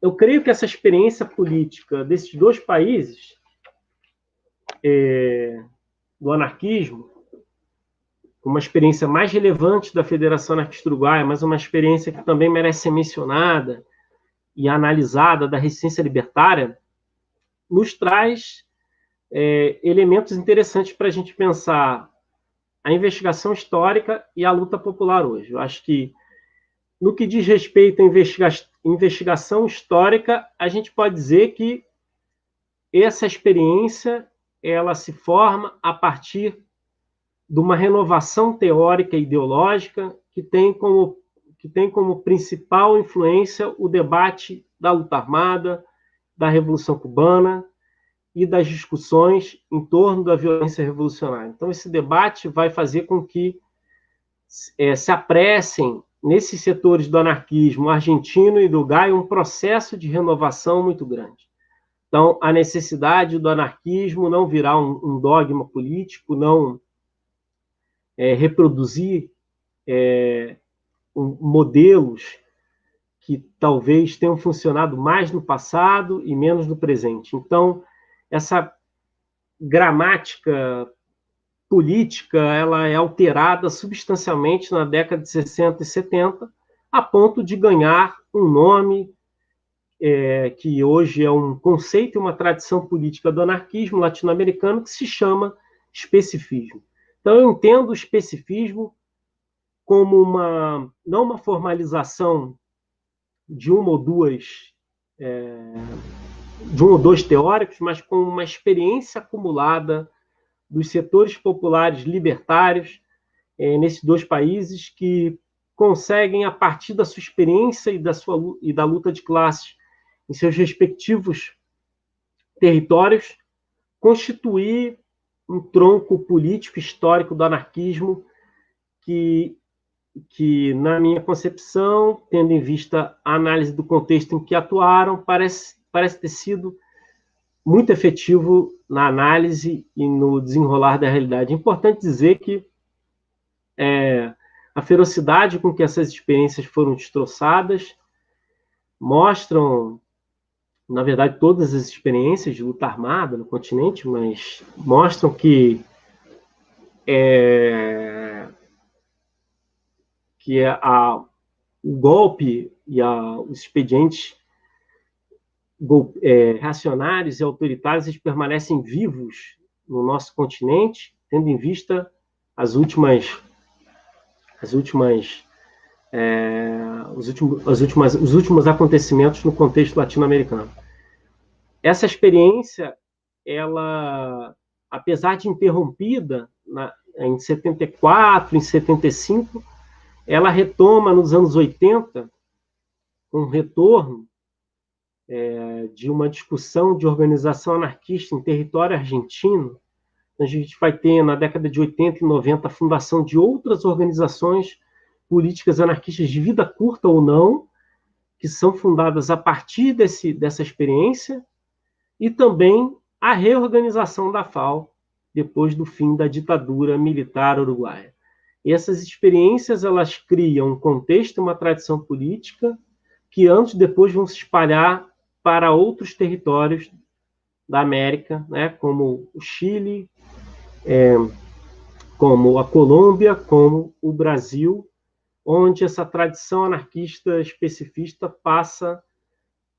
Eu creio que essa experiência política desses 2 países, do anarquismo, uma experiência mais relevante da Federação Anarquista Uruguaia, mas uma experiência que também merece ser mencionada e analisada, da resistência libertária, nos traz elementos interessantes para a gente pensar a investigação histórica e a luta popular hoje. Eu acho que, no que diz respeito à investigação histórica, a gente pode dizer que essa experiência ela se forma a partir de uma renovação teórica e ideológica que tem como principal influência o debate da luta armada, da Revolução Cubana e das discussões em torno da violência revolucionária. Então, esse debate vai fazer com que se apressem, nesses setores do anarquismo argentino e do Uruguai, um processo de renovação muito grande. Então, a necessidade do anarquismo não virar um dogma político, não reproduzir modelos que talvez tenham funcionado mais no passado e menos no presente. Então, essa gramática política ela é alterada substancialmente na década de 60 e 70, a ponto de ganhar um nome que hoje é um conceito e uma tradição política do anarquismo latino-americano que se chama especifismo. Então, eu entendo o especifismo como não uma formalização de um ou dois teóricos, mas como uma experiência acumulada dos setores populares libertários nesses dois países que conseguem, a partir da sua experiência e da luta de classes em seus respectivos territórios, constituir um tronco político histórico do anarquismo que, na minha concepção, tendo em vista a análise do contexto em que atuaram, parece ter sido muito efetivo na análise e no desenrolar da realidade. É importante dizer que a ferocidade com que essas experiências foram destroçadas mostram, na verdade, todas as experiências de luta armada no continente, mas mostram que o golpe e os expedientes reacionários e autoritários eles permanecem vivos no nosso continente, tendo em vista os últimos acontecimentos no contexto latino-americano. Essa experiência, ela, apesar de interrompida em 74, em 75, ela retoma nos anos 80 um retorno de uma discussão de organização anarquista em território argentino. A gente vai ter, na década de 80 e 90, a fundação de outras organizações políticas anarquistas de vida curta ou não, que são fundadas a partir dessa experiência, e também a reorganização da FAO, depois do fim da ditadura militar uruguaia. E essas experiências elas criam um contexto, uma tradição política, que antes e depois vão se espalhar para outros territórios da América, né, como o Chile, como a Colômbia, como o Brasil, onde essa tradição anarquista especifista passa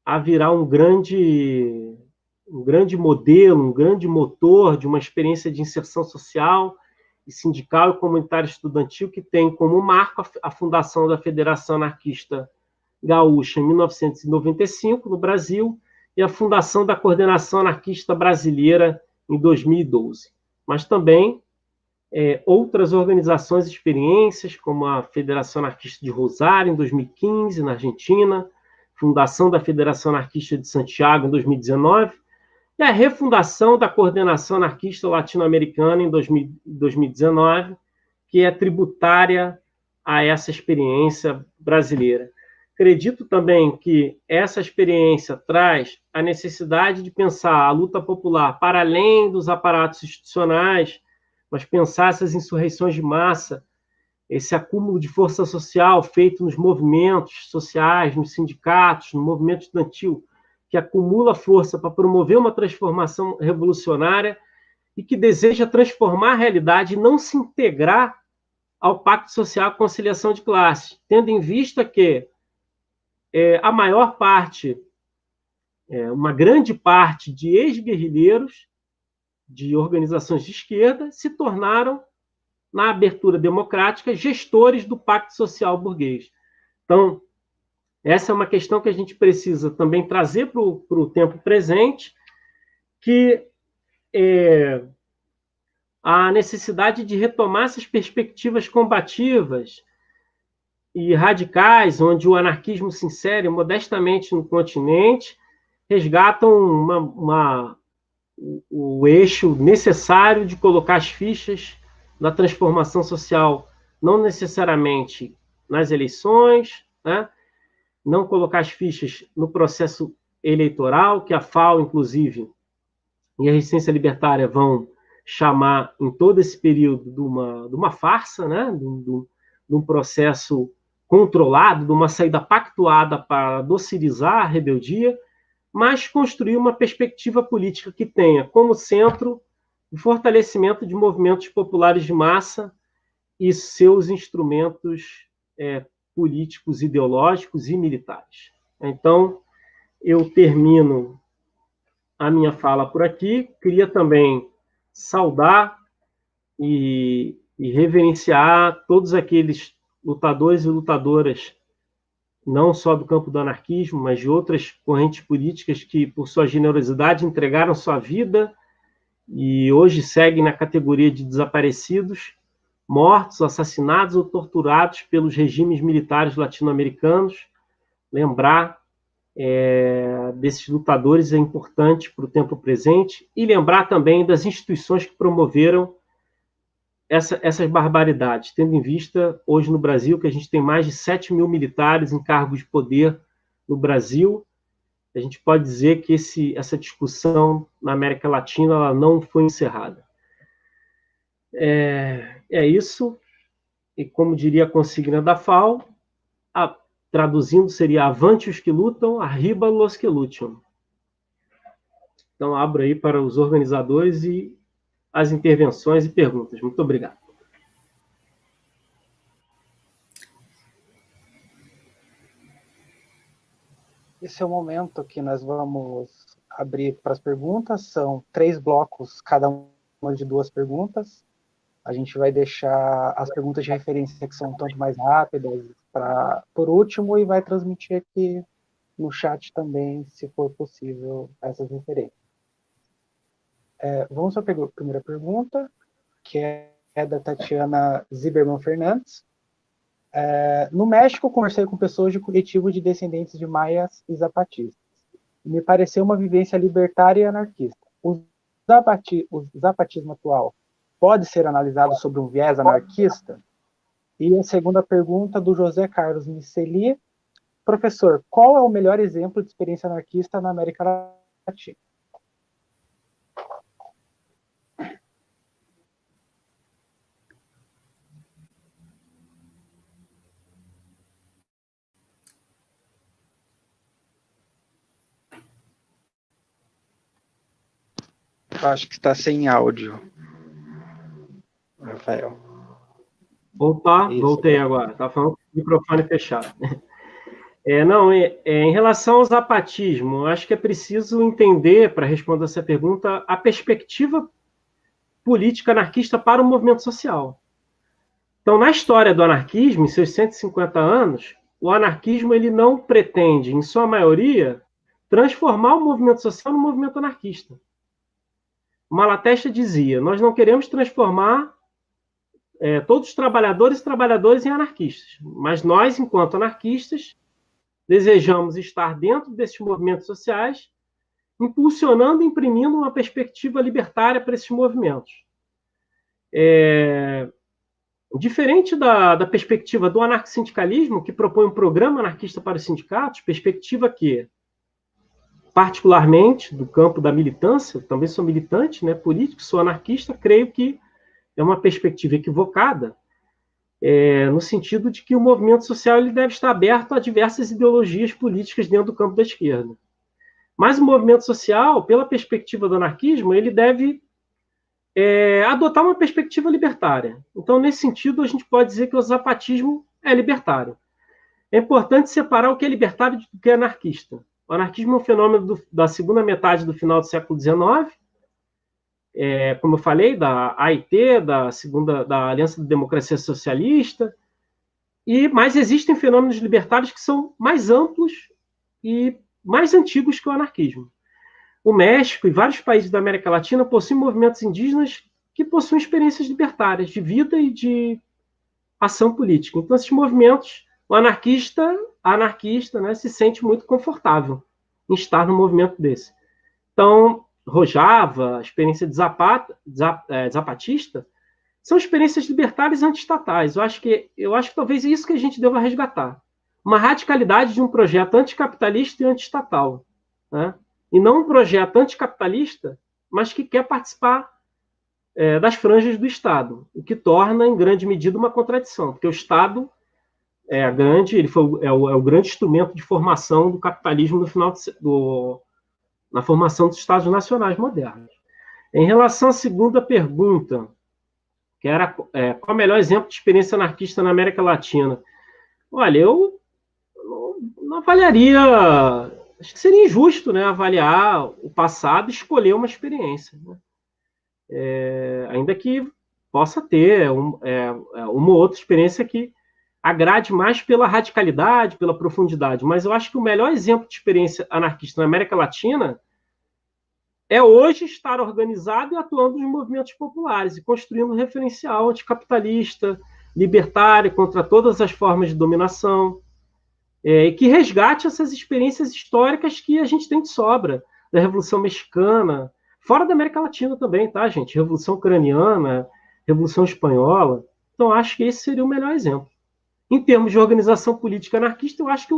a virar um grande modelo, um grande motor de uma experiência de inserção social e sindical e comunitária estudantil que tem como marco a fundação da Federação Anarquista Gaúcha em 1995, no Brasil, e a fundação da Coordenação Anarquista Brasileira em 2012. Mas também outras organizações e experiências, como a Federação Anarquista de Rosário, em 2015, na Argentina, fundação da Federação Anarquista de Santiago, em 2019, e a refundação da Coordenação Anarquista Latino-Americana, em 2019, que é tributária a essa experiência brasileira. Acredito também que essa experiência traz a necessidade de pensar a luta popular para além dos aparatos institucionais, mas pensar essas insurreições de massa, esse acúmulo de força social feito nos movimentos sociais, nos sindicatos, no movimento estudantil, que acumula força para promover uma transformação revolucionária e que deseja transformar a realidade e não se integrar ao Pacto Social e Conciliação de Classes, tendo em vista que a maior parte, uma grande parte de ex-guerrilheiros de organizações de esquerda se tornaram, na abertura democrática, gestores do Pacto Social Burguês. Então, essa é uma questão que a gente precisa também trazer para o tempo presente, que a necessidade de retomar essas perspectivas combativas e radicais, onde o anarquismo se insere modestamente no continente, resgatam o eixo necessário de colocar as fichas da transformação social, não necessariamente nas eleições, né? Não colocar as fichas no processo eleitoral, que a FAO, inclusive, e a Resistência Libertária vão chamar em todo esse período de uma farsa, né? de um processo controlado, de uma saída pactuada para docilizar a rebeldia, mas construir uma perspectiva política que tenha como centro o fortalecimento de movimentos populares de massa e seus instrumentos políticos, ideológicos e militares. Então, eu termino a minha fala por aqui. Queria também saudar e reverenciar todos aqueles lutadores e lutadoras, não só do campo do anarquismo, mas de outras correntes políticas que, por sua generosidade, entregaram sua vida e hoje seguem na categoria de desaparecidos, mortos, assassinados ou torturados pelos regimes militares latino-americanos. Lembrar desses lutadores é importante para o tempo presente e lembrar também das instituições que promoveram essas barbaridades, tendo em vista, hoje no Brasil, que a gente tem mais de 7 mil militares em cargos de poder no Brasil. A gente pode dizer que essa discussão na América Latina ela não foi encerrada. É isso, e como diria a consigna da FAO, traduzindo seria avante os que lutam, arriba los que lutam. Então, abro aí para os organizadores e as intervenções e perguntas. Muito obrigado. Esse é o momento que nós vamos abrir para as perguntas. São 3 blocos, cada uma de 2 perguntas. A gente vai deixar as perguntas de referência, que são um tanto mais rápidas, por último, e vai transmitir aqui no chat também, se for possível, essas referências. Vamos para a primeira pergunta, que é da Tatiana Ziberman Fernandes. No México, conversei com pessoas de coletivo de descendentes de maias e zapatistas. Me pareceu uma vivência libertária e anarquista. O zapatismo atual pode ser analisado sobre um viés anarquista? E a segunda pergunta, do José Carlos Miceli. Professor, qual é o melhor exemplo de experiência anarquista na América Latina? Eu acho que está sem áudio, Rafael. Opa, isso, voltei agora. Estava falando com o microfone fechado. Em relação ao zapatismo, acho que é preciso entender, para responder essa pergunta, a perspectiva política anarquista para o movimento social. Então, na história do anarquismo, em seus 150 anos, o anarquismo ele não pretende, em sua maioria, transformar o movimento social no movimento anarquista. Malatesta dizia, nós não queremos transformar todos os trabalhadores em anarquistas, mas nós, enquanto anarquistas, desejamos estar dentro desses movimentos sociais, impulsionando e imprimindo uma perspectiva libertária para esses movimentos. Diferente da perspectiva do anarcossindicalismo, que propõe um programa anarquista para os sindicatos, perspectiva que, particularmente do campo da militância, também sou militante, né, político, sou anarquista, creio que é uma perspectiva equivocada, no sentido de que o movimento social ele deve estar aberto a diversas ideologias políticas dentro do campo da esquerda. Mas o movimento social, pela perspectiva do anarquismo, ele deve adotar uma perspectiva libertária. Então, nesse sentido, a gente pode dizer que o zapatismo é libertário. É importante separar o que é libertário do que é anarquista. O anarquismo é um fenômeno da segunda metade do final do século XIX, como eu falei, da AIT, da Aliança da Democracia Socialista, mas existem fenômenos libertários que são mais amplos e mais antigos que o anarquismo. O México e vários países da América Latina possuem movimentos indígenas que possuem experiências libertárias de vida e de ação política. Então, esses movimentos, a anarquista, né, se sente muito confortável em estar num movimento desse. Então, Rojava, a experiência de zapatista, são experiências libertárias antiestatais. Eu acho que talvez é isso que a gente deva resgatar. Uma radicalidade de um projeto anticapitalista e antiestatal, né? E não um projeto anticapitalista, mas que quer participar das franjas do Estado, o que torna, em grande medida, uma contradição, porque o Estado é o grande instrumento de formação do capitalismo na formação dos Estados nacionais modernos. Em relação à segunda pergunta, que era qual o melhor exemplo de experiência anarquista na América Latina? Olha, eu não avaliaria... Acho que seria injusto, né, avaliar o passado e escolher uma experiência, né? Ainda que possa ter uma outra experiência que agrade mais pela radicalidade, pela profundidade, mas eu acho que o melhor exemplo de experiência anarquista na América Latina é hoje estar organizado e atuando nos movimentos populares e construindo um referencial anticapitalista, libertário, contra todas as formas de dominação, e que resgate essas experiências históricas que a gente tem de sobra, da Revolução Mexicana, fora da América Latina também, tá, gente? Revolução Ucraniana, Revolução Espanhola. Então, acho que esse seria o melhor exemplo. Em termos de organização política anarquista, eu acho que,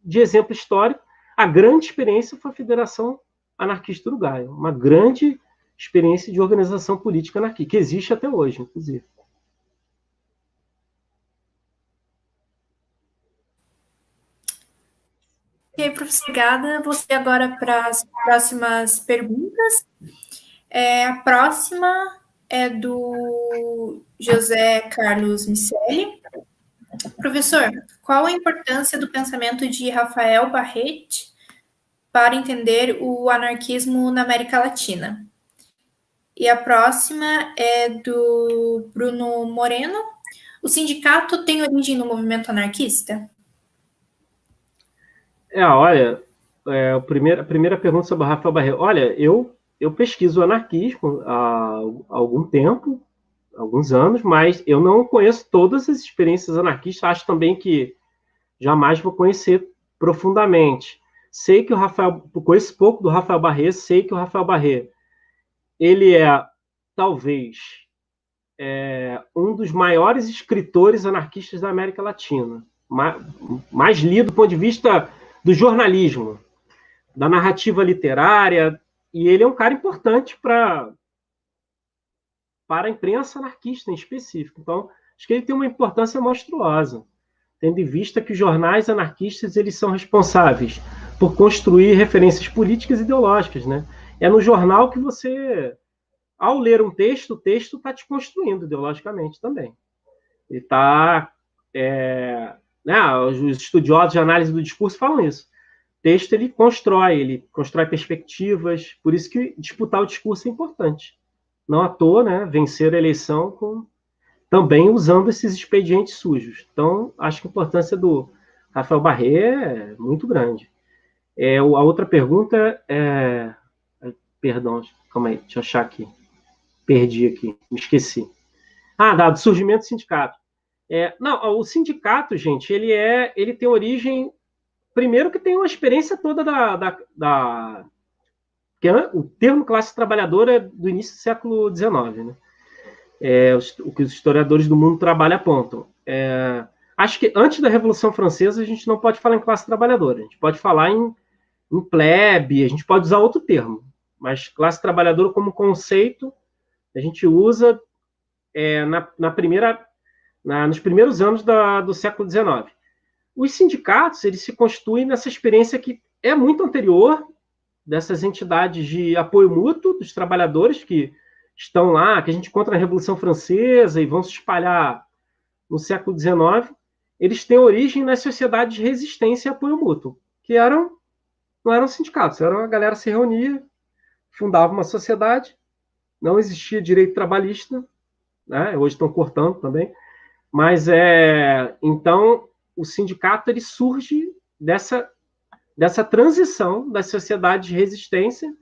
de exemplo histórico, a grande experiência foi a Federação Anarquista Uruguaia, uma grande experiência de organização política anarquista, que existe até hoje, inclusive. E aí, professor, obrigada. Vou seguir agora para as próximas perguntas. A próxima é do José Carlos Micelli. Professor, qual a importância do pensamento de Rafael Barret para entender o anarquismo na América Latina? E a próxima é do Bruno Moreno. O sindicato tem origem no movimento anarquista? Olha, a primeira pergunta sobre o Rafael Barret. Olha, eu pesquiso o anarquismo há algum tempo, alguns anos, mas eu não conheço todas as experiências anarquistas. Acho também que jamais vou conhecer profundamente. Sei que conheço pouco do Rafael Barret, sei que o Rafael Barret, ele talvez, um dos maiores escritores anarquistas da América Latina. Mais lido do ponto de vista do jornalismo, da narrativa literária, e ele é um cara importante para a imprensa anarquista em específico. Então, acho que ele tem uma importância monstruosa, tendo em vista que os jornais anarquistas eles são responsáveis por construir referências políticas e ideológicas, né? É no jornal que você, ao ler um texto, o texto está te construindo ideologicamente também. Ele está... os estudiosos de análise do discurso falam isso. O texto ele constrói perspectivas, por isso que disputar o discurso é importante. Não à toa, né, vencer a eleição também usando esses expedientes sujos. Então, acho que a importância do Rafael Barret é muito grande. A outra pergunta é... Perdão, calma aí, deixa eu achar aqui. Perdi aqui, me esqueci. Do surgimento do sindicato. O sindicato, gente, ele tem origem... Primeiro que tem uma experiência toda o termo classe trabalhadora é do início do século XIX, né? O que os historiadores do mundo trabalho apontam. Acho que antes da Revolução Francesa a gente não pode falar em classe trabalhadora, a gente pode falar em plebe, a gente pode usar outro termo, mas classe trabalhadora como conceito a gente usa nos primeiros anos do século XIX. Os sindicatos eles se constituem nessa experiência que é muito anterior dessas entidades de apoio mútuo dos trabalhadores que estão lá, que a gente encontra na Revolução Francesa e vão se espalhar no século XIX. Eles têm origem nas sociedades de resistência e apoio mútuo, que não eram sindicatos, a galera se reunia, fundava uma sociedade, não existia direito trabalhista, né? Hoje estão cortando também, mas então o sindicato ele surge dessa transição das sociedades de resistência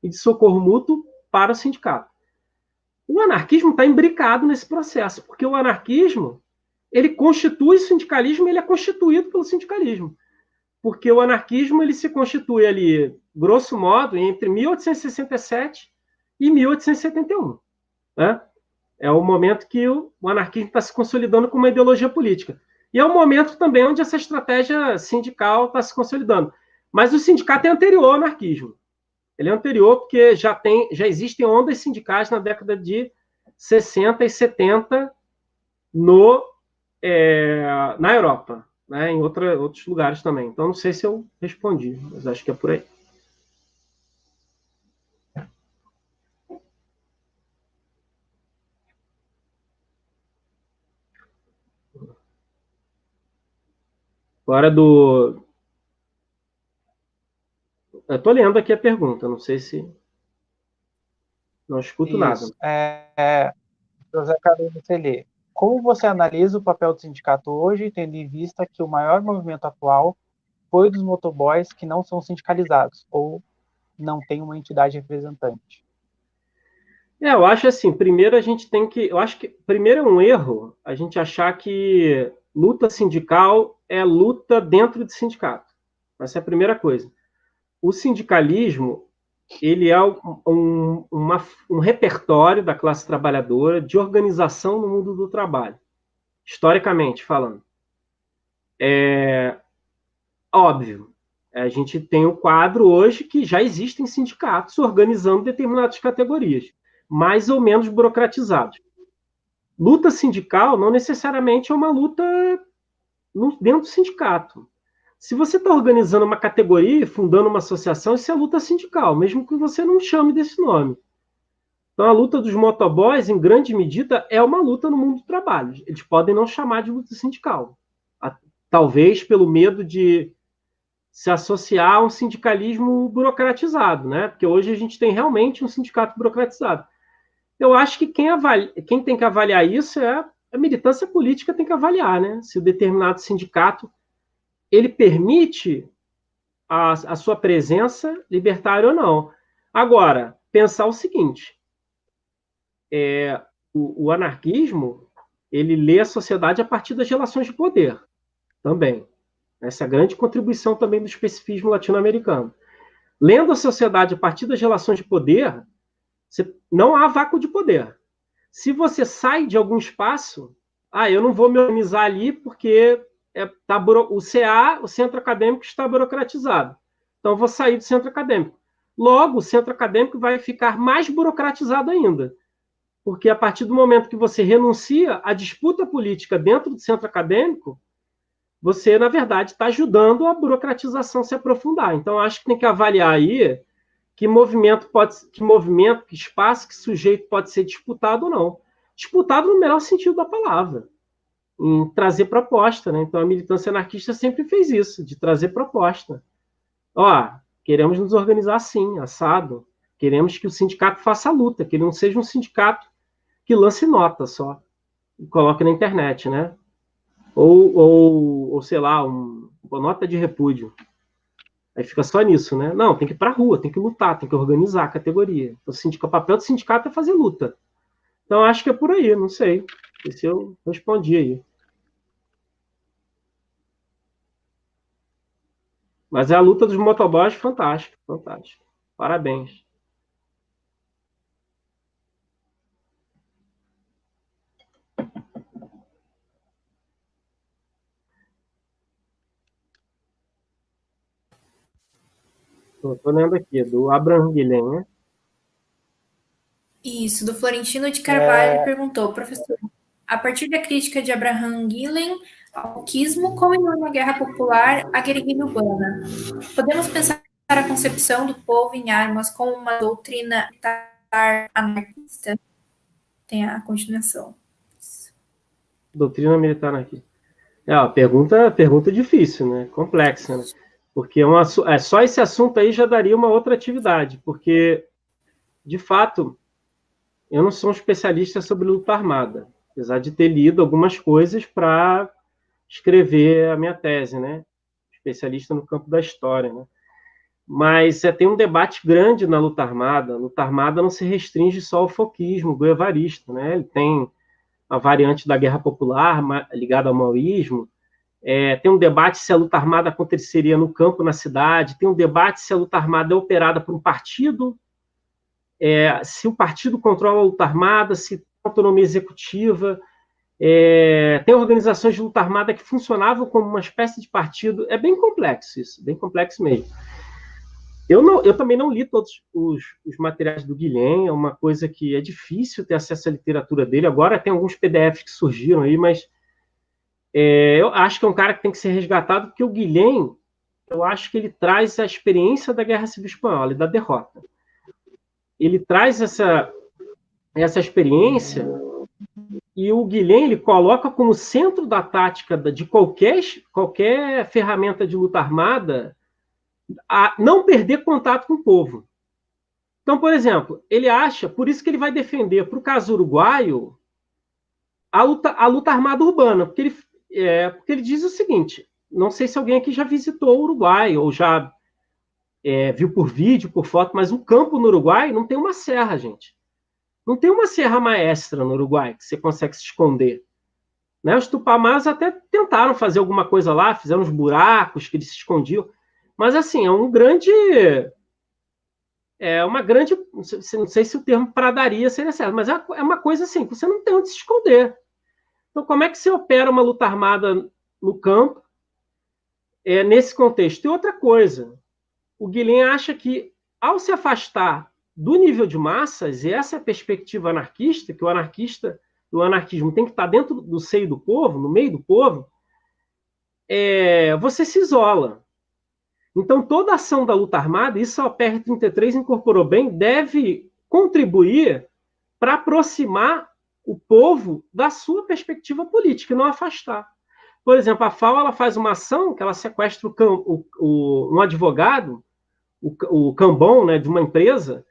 e de socorro mútuo para o sindicato. O anarquismo está imbricado nesse processo, porque o anarquismo, ele constitui o sindicalismo, ele é constituído pelo sindicalismo. Porque o anarquismo ele se constitui ali, grosso modo, entre 1867 e 1871. Né? É o momento que o anarquismo está se consolidando como uma ideologia política. E é o momento também onde essa estratégia sindical está se consolidando. Mas o sindicato é anterior ao anarquismo. Ele é anterior porque já existem ondas sindicais na década de 60 e 70 na Europa, né, em outros lugares também. Então, não sei se eu respondi, mas acho que é por aí. Agora do... Eu estou lendo aqui a pergunta, não sei se... Não escuto Isso. nada. José Carlos Celê, como você analisa o papel do sindicato hoje, tendo em vista que o maior movimento atual foi dos motoboys que não são sindicalizados ou não tem uma entidade representante? Eu acho assim, primeiro a gente tem que... Eu acho que primeiro é um erro a gente achar que luta sindical é luta dentro de sindicato. Essa é a primeira coisa. O sindicalismo, ele é um repertório da classe trabalhadora de organização no mundo do trabalho, historicamente falando. Óbvio, a gente tem um quadro hoje que já existem sindicatos organizando determinadas categorias, mais ou menos burocratizados. Luta sindical não necessariamente é uma luta dentro do sindicato. Se você está organizando uma categoria, fundando uma associação, isso é luta sindical, mesmo que você não chame desse nome. Então, a luta dos motoboys, em grande medida, é uma luta no mundo do trabalho. Eles podem não chamar de luta sindical. Talvez pelo medo de se associar a um sindicalismo burocratizado, né? Porque hoje a gente tem realmente um sindicato burocratizado. Eu acho que quem tem que avaliar isso é a militância política, tem que avaliar, né? Se o determinado sindicato ele permite a sua presença libertária ou não. Agora, pensar o seguinte, o anarquismo, ele lê a sociedade a partir das relações de poder, também. Essa é a grande contribuição também do especificismo latino-americano. Lendo a sociedade a partir das relações de poder, não há vácuo de poder. Se você sai de algum espaço, eu não vou me organizar ali porque o CA, o centro acadêmico, está burocratizado. Então, eu vou sair do centro acadêmico. Logo, o centro acadêmico vai ficar mais burocratizado ainda. Porque a partir do momento que você renuncia à disputa política dentro do centro acadêmico, você, na verdade, está ajudando a burocratização se aprofundar. Então, acho que tem que avaliar aí que espaço, que sujeito pode ser disputado ou não. Disputado no melhor sentido da palavra, em trazer proposta, né? Então, a militância anarquista sempre fez isso, de trazer proposta. Queremos nos organizar assim, assado. Queremos que o sindicato faça a luta, que ele não seja um sindicato que lance nota só, e coloque na internet, né? Ou sei lá, uma nota de repúdio. Aí fica só nisso, né? Não, tem que ir para a rua, tem que lutar, tem que organizar a categoria. Então, o papel do sindicato é fazer luta. Então, acho que é por aí, não sei. Se eu respondi aí. Mas a luta dos motoboys, fantástico, fantástico. Parabéns. Estou lendo aqui, do Abraham Guilhem, né? Isso, do Florentino de Carvalho, ele perguntou, professor, a partir da crítica de Abraham Guilhem ao anarquismo, como em uma guerra popular, a guerrilha urbana, podemos pensar a concepção do povo em armas como uma doutrina militar anarquista? Tem a continuação. Doutrina militar anarquista. Pergunta difícil, né? Complexa, né? Porque só esse assunto aí já daria uma outra atividade, porque, de fato, eu não sou um especialista sobre luta armada, apesar de ter lido algumas coisas para escrever a minha tese, né? Especialista no campo da história, né? Mas tem um debate grande na luta armada. A luta armada não se restringe só ao foquismo guevarista, né? Ele tem a variante da guerra popular ligada ao maoísmo. Tem um debate se a luta armada aconteceria no campo, na cidade. Tem um debate se a luta armada é operada por um partido, se o partido controla a luta armada, se tem autonomia executiva. Tem organizações de luta armada que funcionavam como uma espécie de partido. É bem complexo isso, bem complexo mesmo. Eu também não li todos os materiais do Guilhem, é uma coisa que é difícil ter acesso à literatura dele. Agora tem alguns PDFs que surgiram aí, mas eu acho que é um cara que tem que ser resgatado, porque o Guilhem, eu acho que ele traz a experiência da Guerra Civil Espanhola e da derrota. Ele traz essa experiência, e o Guilhem ele coloca como centro da tática de qualquer ferramenta de luta armada a não perder contato com o povo. Então, por exemplo, ele acha, por isso que ele vai defender para o caso uruguaio a luta armada urbana, porque ele diz o seguinte, não sei se alguém aqui já visitou o Uruguai, ou já viu por vídeo, por foto, mas o campo no Uruguai não tem uma serra, gente. Não tem uma serra maestra no Uruguai que você consegue se esconder. Né? Os Tupamás até tentaram fazer alguma coisa lá, fizeram uns buracos que eles se escondiam, mas, assim, uma grande... Não sei se o termo pradaria seria certo, mas é uma coisa assim, que você não tem onde se esconder. Então, como é que você opera uma luta armada no campo nesse contexto? E outra coisa, o Guilhem acha que, ao se afastar do nível de massas, e essa é a perspectiva anarquista, que o anarquismo tem que estar dentro do seio do povo, no meio do povo, você se isola. Então, toda ação da luta armada, isso a PR-33 incorporou bem, deve contribuir para aproximar o povo da sua perspectiva política, e não afastar. Por exemplo, a FAO ela faz uma ação que ela sequestra um advogado, o Cambon, né, de uma empresa,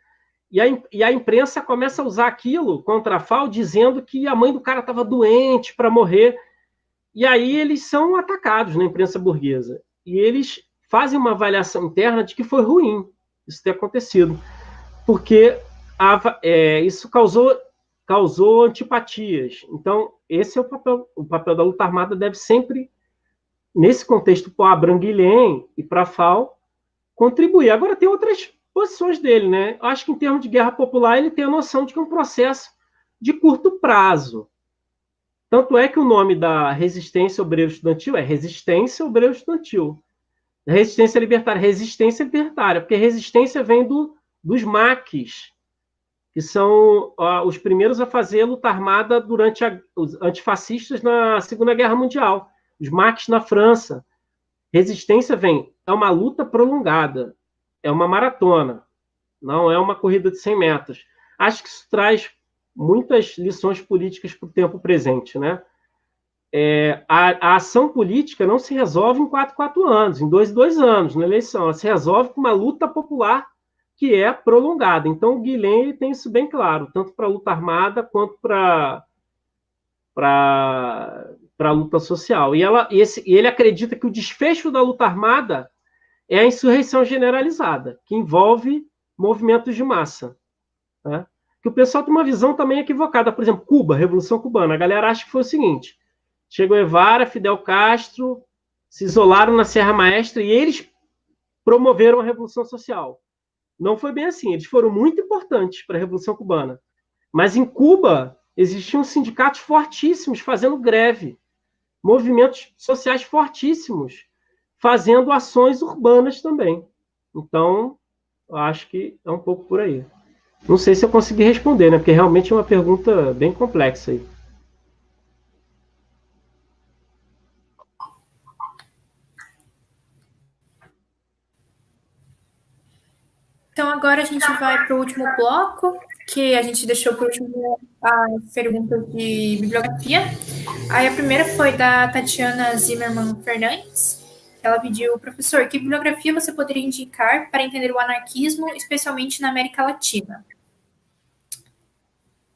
e a imprensa começa a usar aquilo contra a FAO, dizendo que a mãe do cara estava doente para morrer. E aí eles são atacados na imprensa burguesa. E eles fazem uma avaliação interna de que foi ruim isso ter acontecido, porque isso causou antipatias. Então, esse é o papel da luta armada, deve sempre, nesse contexto, para o Abraham Guilhem e para a FAO, contribuir. Agora, tem outras posições dele, né? Acho que, em termos de guerra popular, ele tem a noção de que é um processo de curto prazo. Tanto é que o nome da resistência obreiro-estudantil é Resistência Obreiro-Estudantil. Resistência libertária, resistência libertária, porque resistência vem dos maquis, que são os primeiros a fazer luta armada durante os antifascistas na Segunda Guerra Mundial, os maquis na França. Resistência é uma luta prolongada, é uma maratona, não é uma corrida de 100 metros. Acho que isso traz muitas lições políticas para o tempo presente, né? A ação política não se resolve em 4 anos, em 2 anos, na eleição. Ela se resolve com uma luta popular que é prolongada. Então, o Guilhem tem isso bem claro, tanto para a luta armada quanto para a luta social. E ele acredita que o desfecho da luta armada é a insurreição generalizada, que envolve movimentos de massa. Né? Que o pessoal tem uma visão também equivocada. Por exemplo, Cuba, Revolução Cubana. A galera acha que foi o seguinte: Che Guevara, Fidel Castro se isolaram na Serra Maestra e eles promoveram a Revolução Social. Não foi bem assim. Eles foram muito importantes para a Revolução Cubana. Mas em Cuba existiam sindicatos fortíssimos fazendo greve, movimentos sociais fortíssimos fazendo ações urbanas também. Então, eu acho que é um pouco por aí. Não sei se eu consegui responder, né? Porque realmente é uma pergunta bem complexa aí. Então, agora a gente vai para o último bloco, que a gente deixou por último as perguntas de bibliografia. Aí a primeira foi da Tatiana Zimmermann Fernandes. Ela pediu: professor, que bibliografia você poderia indicar para entender o anarquismo, especialmente na América Latina?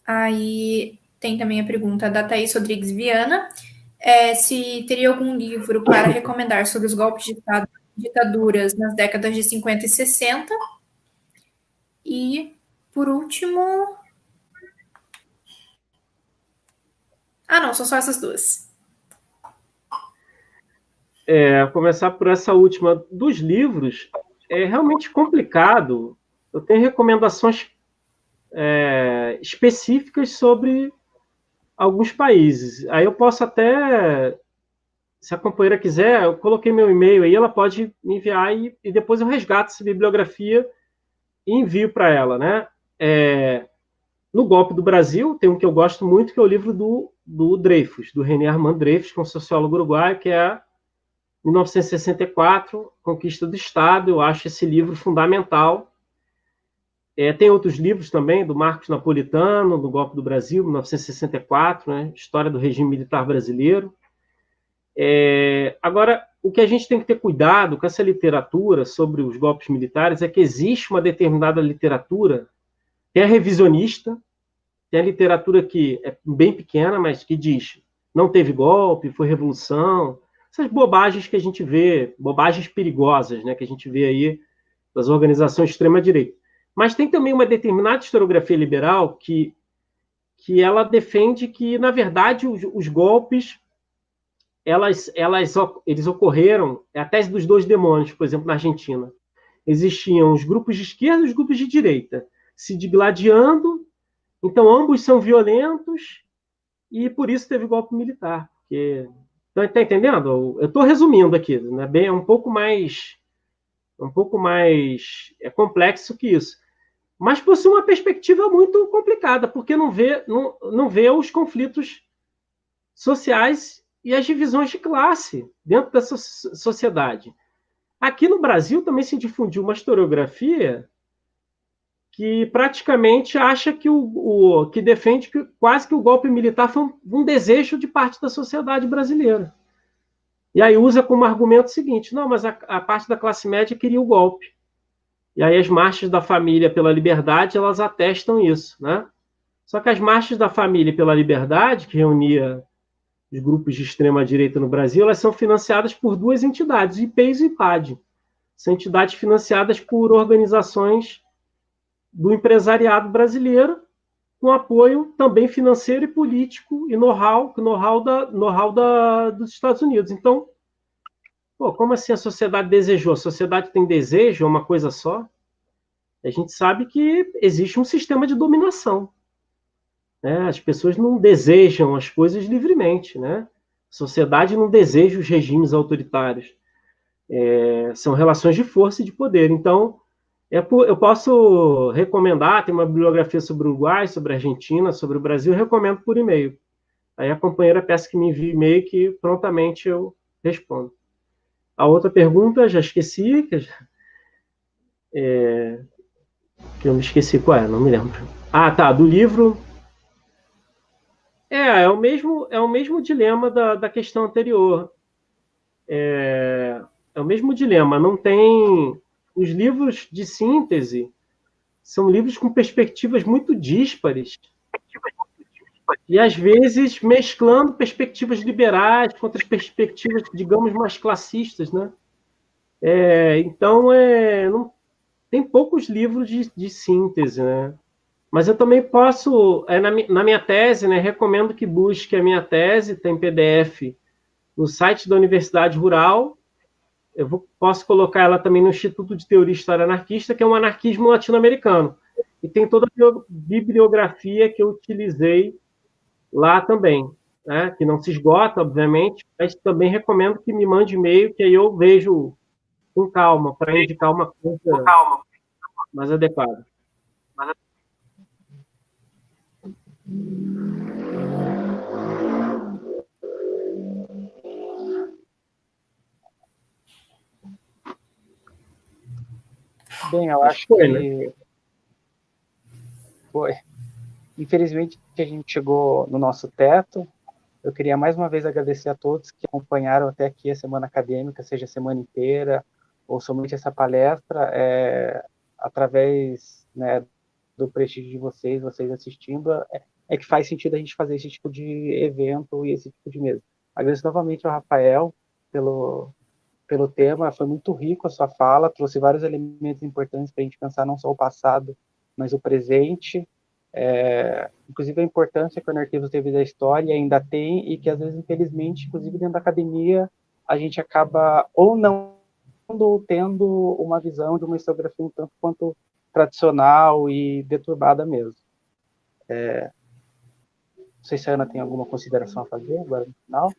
Aí tem também a pergunta da Thaís Rodrigues Viana, se teria algum livro para recomendar sobre os golpes de Estado ditaduras nas décadas de 50 e 60. E, por último... não, são só essas duas. Começar por essa última dos livros é realmente complicado. Eu tenho recomendações específicas sobre alguns países. Aí eu posso até, se a companheira quiser, eu coloquei meu e-mail aí, ela pode me enviar e depois eu resgato essa bibliografia e envio para ela, né? No Golpe do Brasil, tem um que eu gosto muito, que é o livro do Dreyfus, do René Armand Dreyfus, que é um sociólogo uruguaio, que é 1964, Conquista do Estado. Eu acho esse livro fundamental. Tem outros livros também, do Marcos Napolitano, do Golpe do Brasil, 1964, né? História do Regime Militar Brasileiro. Agora, o que a gente tem que ter cuidado com essa literatura sobre os golpes militares é que existe uma determinada literatura que é revisionista, tem a literatura que é bem pequena, mas que diz não teve golpe, foi revolução, essas bobagens que a gente vê, bobagens perigosas, né, que a gente vê aí das organizações de extrema-direita. Mas tem também uma determinada historiografia liberal que ela defende que, na verdade, os golpes eles ocorreram, a tese dos dois demônios, por exemplo, na Argentina. Existiam os grupos de esquerda e os grupos de direita se digladiando, então ambos são violentos e por isso teve golpe militar. Está entendendo? Eu estou resumindo aqui, né? É um pouco mais complexo que isso. Mas possui uma perspectiva muito complicada, porque não vê os conflitos sociais e as divisões de classe dentro dessa sociedade. Aqui no Brasil também se difundiu uma historiografia que praticamente acha que defende que quase que o golpe militar foi um desejo de parte da sociedade brasileira. E aí usa como argumento o seguinte: não, mas a parte da classe média queria o golpe. E aí as marchas da família pela liberdade, elas atestam isso, né? Só que as marchas da família pela liberdade, que reunia os grupos de extrema-direita no Brasil, elas são financiadas por duas entidades, IPES e IPAD. São entidades financiadas por organizações do empresariado brasileiro, com apoio também financeiro e político e know-how dos Estados Unidos. Então, como assim a sociedade desejou? A sociedade tem desejo, é uma coisa só? A gente sabe que existe um sistema de dominação, né? As pessoas não desejam as coisas livremente, né? A sociedade não deseja os regimes autoritários. São relações de força e de poder. Então, eu posso recomendar, tem uma bibliografia sobre o Uruguai, sobre a Argentina, sobre o Brasil, eu recomendo por e-mail. Aí a companheira peça que me envie e-mail que prontamente eu respondo. A outra pergunta, já esqueci, que eu me esqueci qual é, não me lembro. Tá, do livro. É o mesmo dilema da questão anterior. É o mesmo dilema, não tem... Os livros de síntese são livros com perspectivas muito díspares e, às vezes, mesclando perspectivas liberais com outras perspectivas, digamos, mais classistas, né? Então, não, tem poucos livros de síntese, né? Mas eu também posso, na minha tese, né, recomendo que busque a minha tese, tem PDF no site da Universidade Rural. Posso colocar ela também no Instituto de Teoria e História Anarquista, que é um anarquismo latino-americano. E tem toda a bibliografia que eu utilizei lá também, né? Que não se esgota, obviamente, mas também recomendo que me mande e-mail, que aí eu vejo com calma, para indicar uma coisa mais adequada. Bem, eu acho que né? Foi. Infelizmente, a gente chegou no nosso teto. Eu queria mais uma vez agradecer a todos que acompanharam até aqui a semana acadêmica, seja a semana inteira ou somente essa palestra, através, né, do prestígio de vocês assistindo, que faz sentido a gente fazer esse tipo de evento e esse tipo de mesa. Agradeço novamente ao Rafael pelo tema, foi muito rico a sua fala, trouxe vários elementos importantes para a gente pensar não só o passado, mas o presente, inclusive a importância que o anarquismo teve da história e ainda tem, e que às vezes, infelizmente, inclusive dentro da academia, a gente acaba ou não tendo uma visão de uma historiografia um tanto quanto tradicional e deturbada mesmo. Não sei se a Ana tem alguma consideração a fazer agora no final.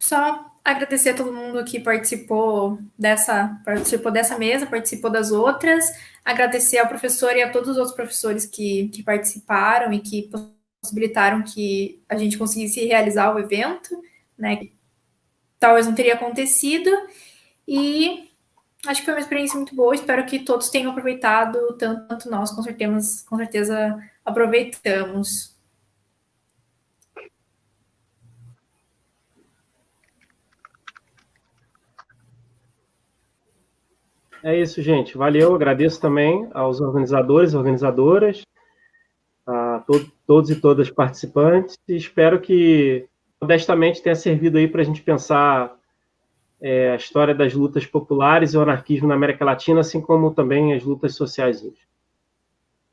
Só agradecer a todo mundo que participou dessa mesa, participou das outras, agradecer ao professor e a todos os outros professores que participaram e que possibilitaram que a gente conseguisse realizar o evento, né, que talvez não teria acontecido, e acho que foi uma experiência muito boa, espero que todos tenham aproveitado, tanto nós, com certeza aproveitamos. É isso, gente. Valeu. Agradeço também aos organizadores e organizadoras, a todos e todas participantes, e espero que, modestamente, tenha servido aí para a gente pensar a história das lutas populares e o anarquismo na América Latina, assim como também as lutas sociais hoje.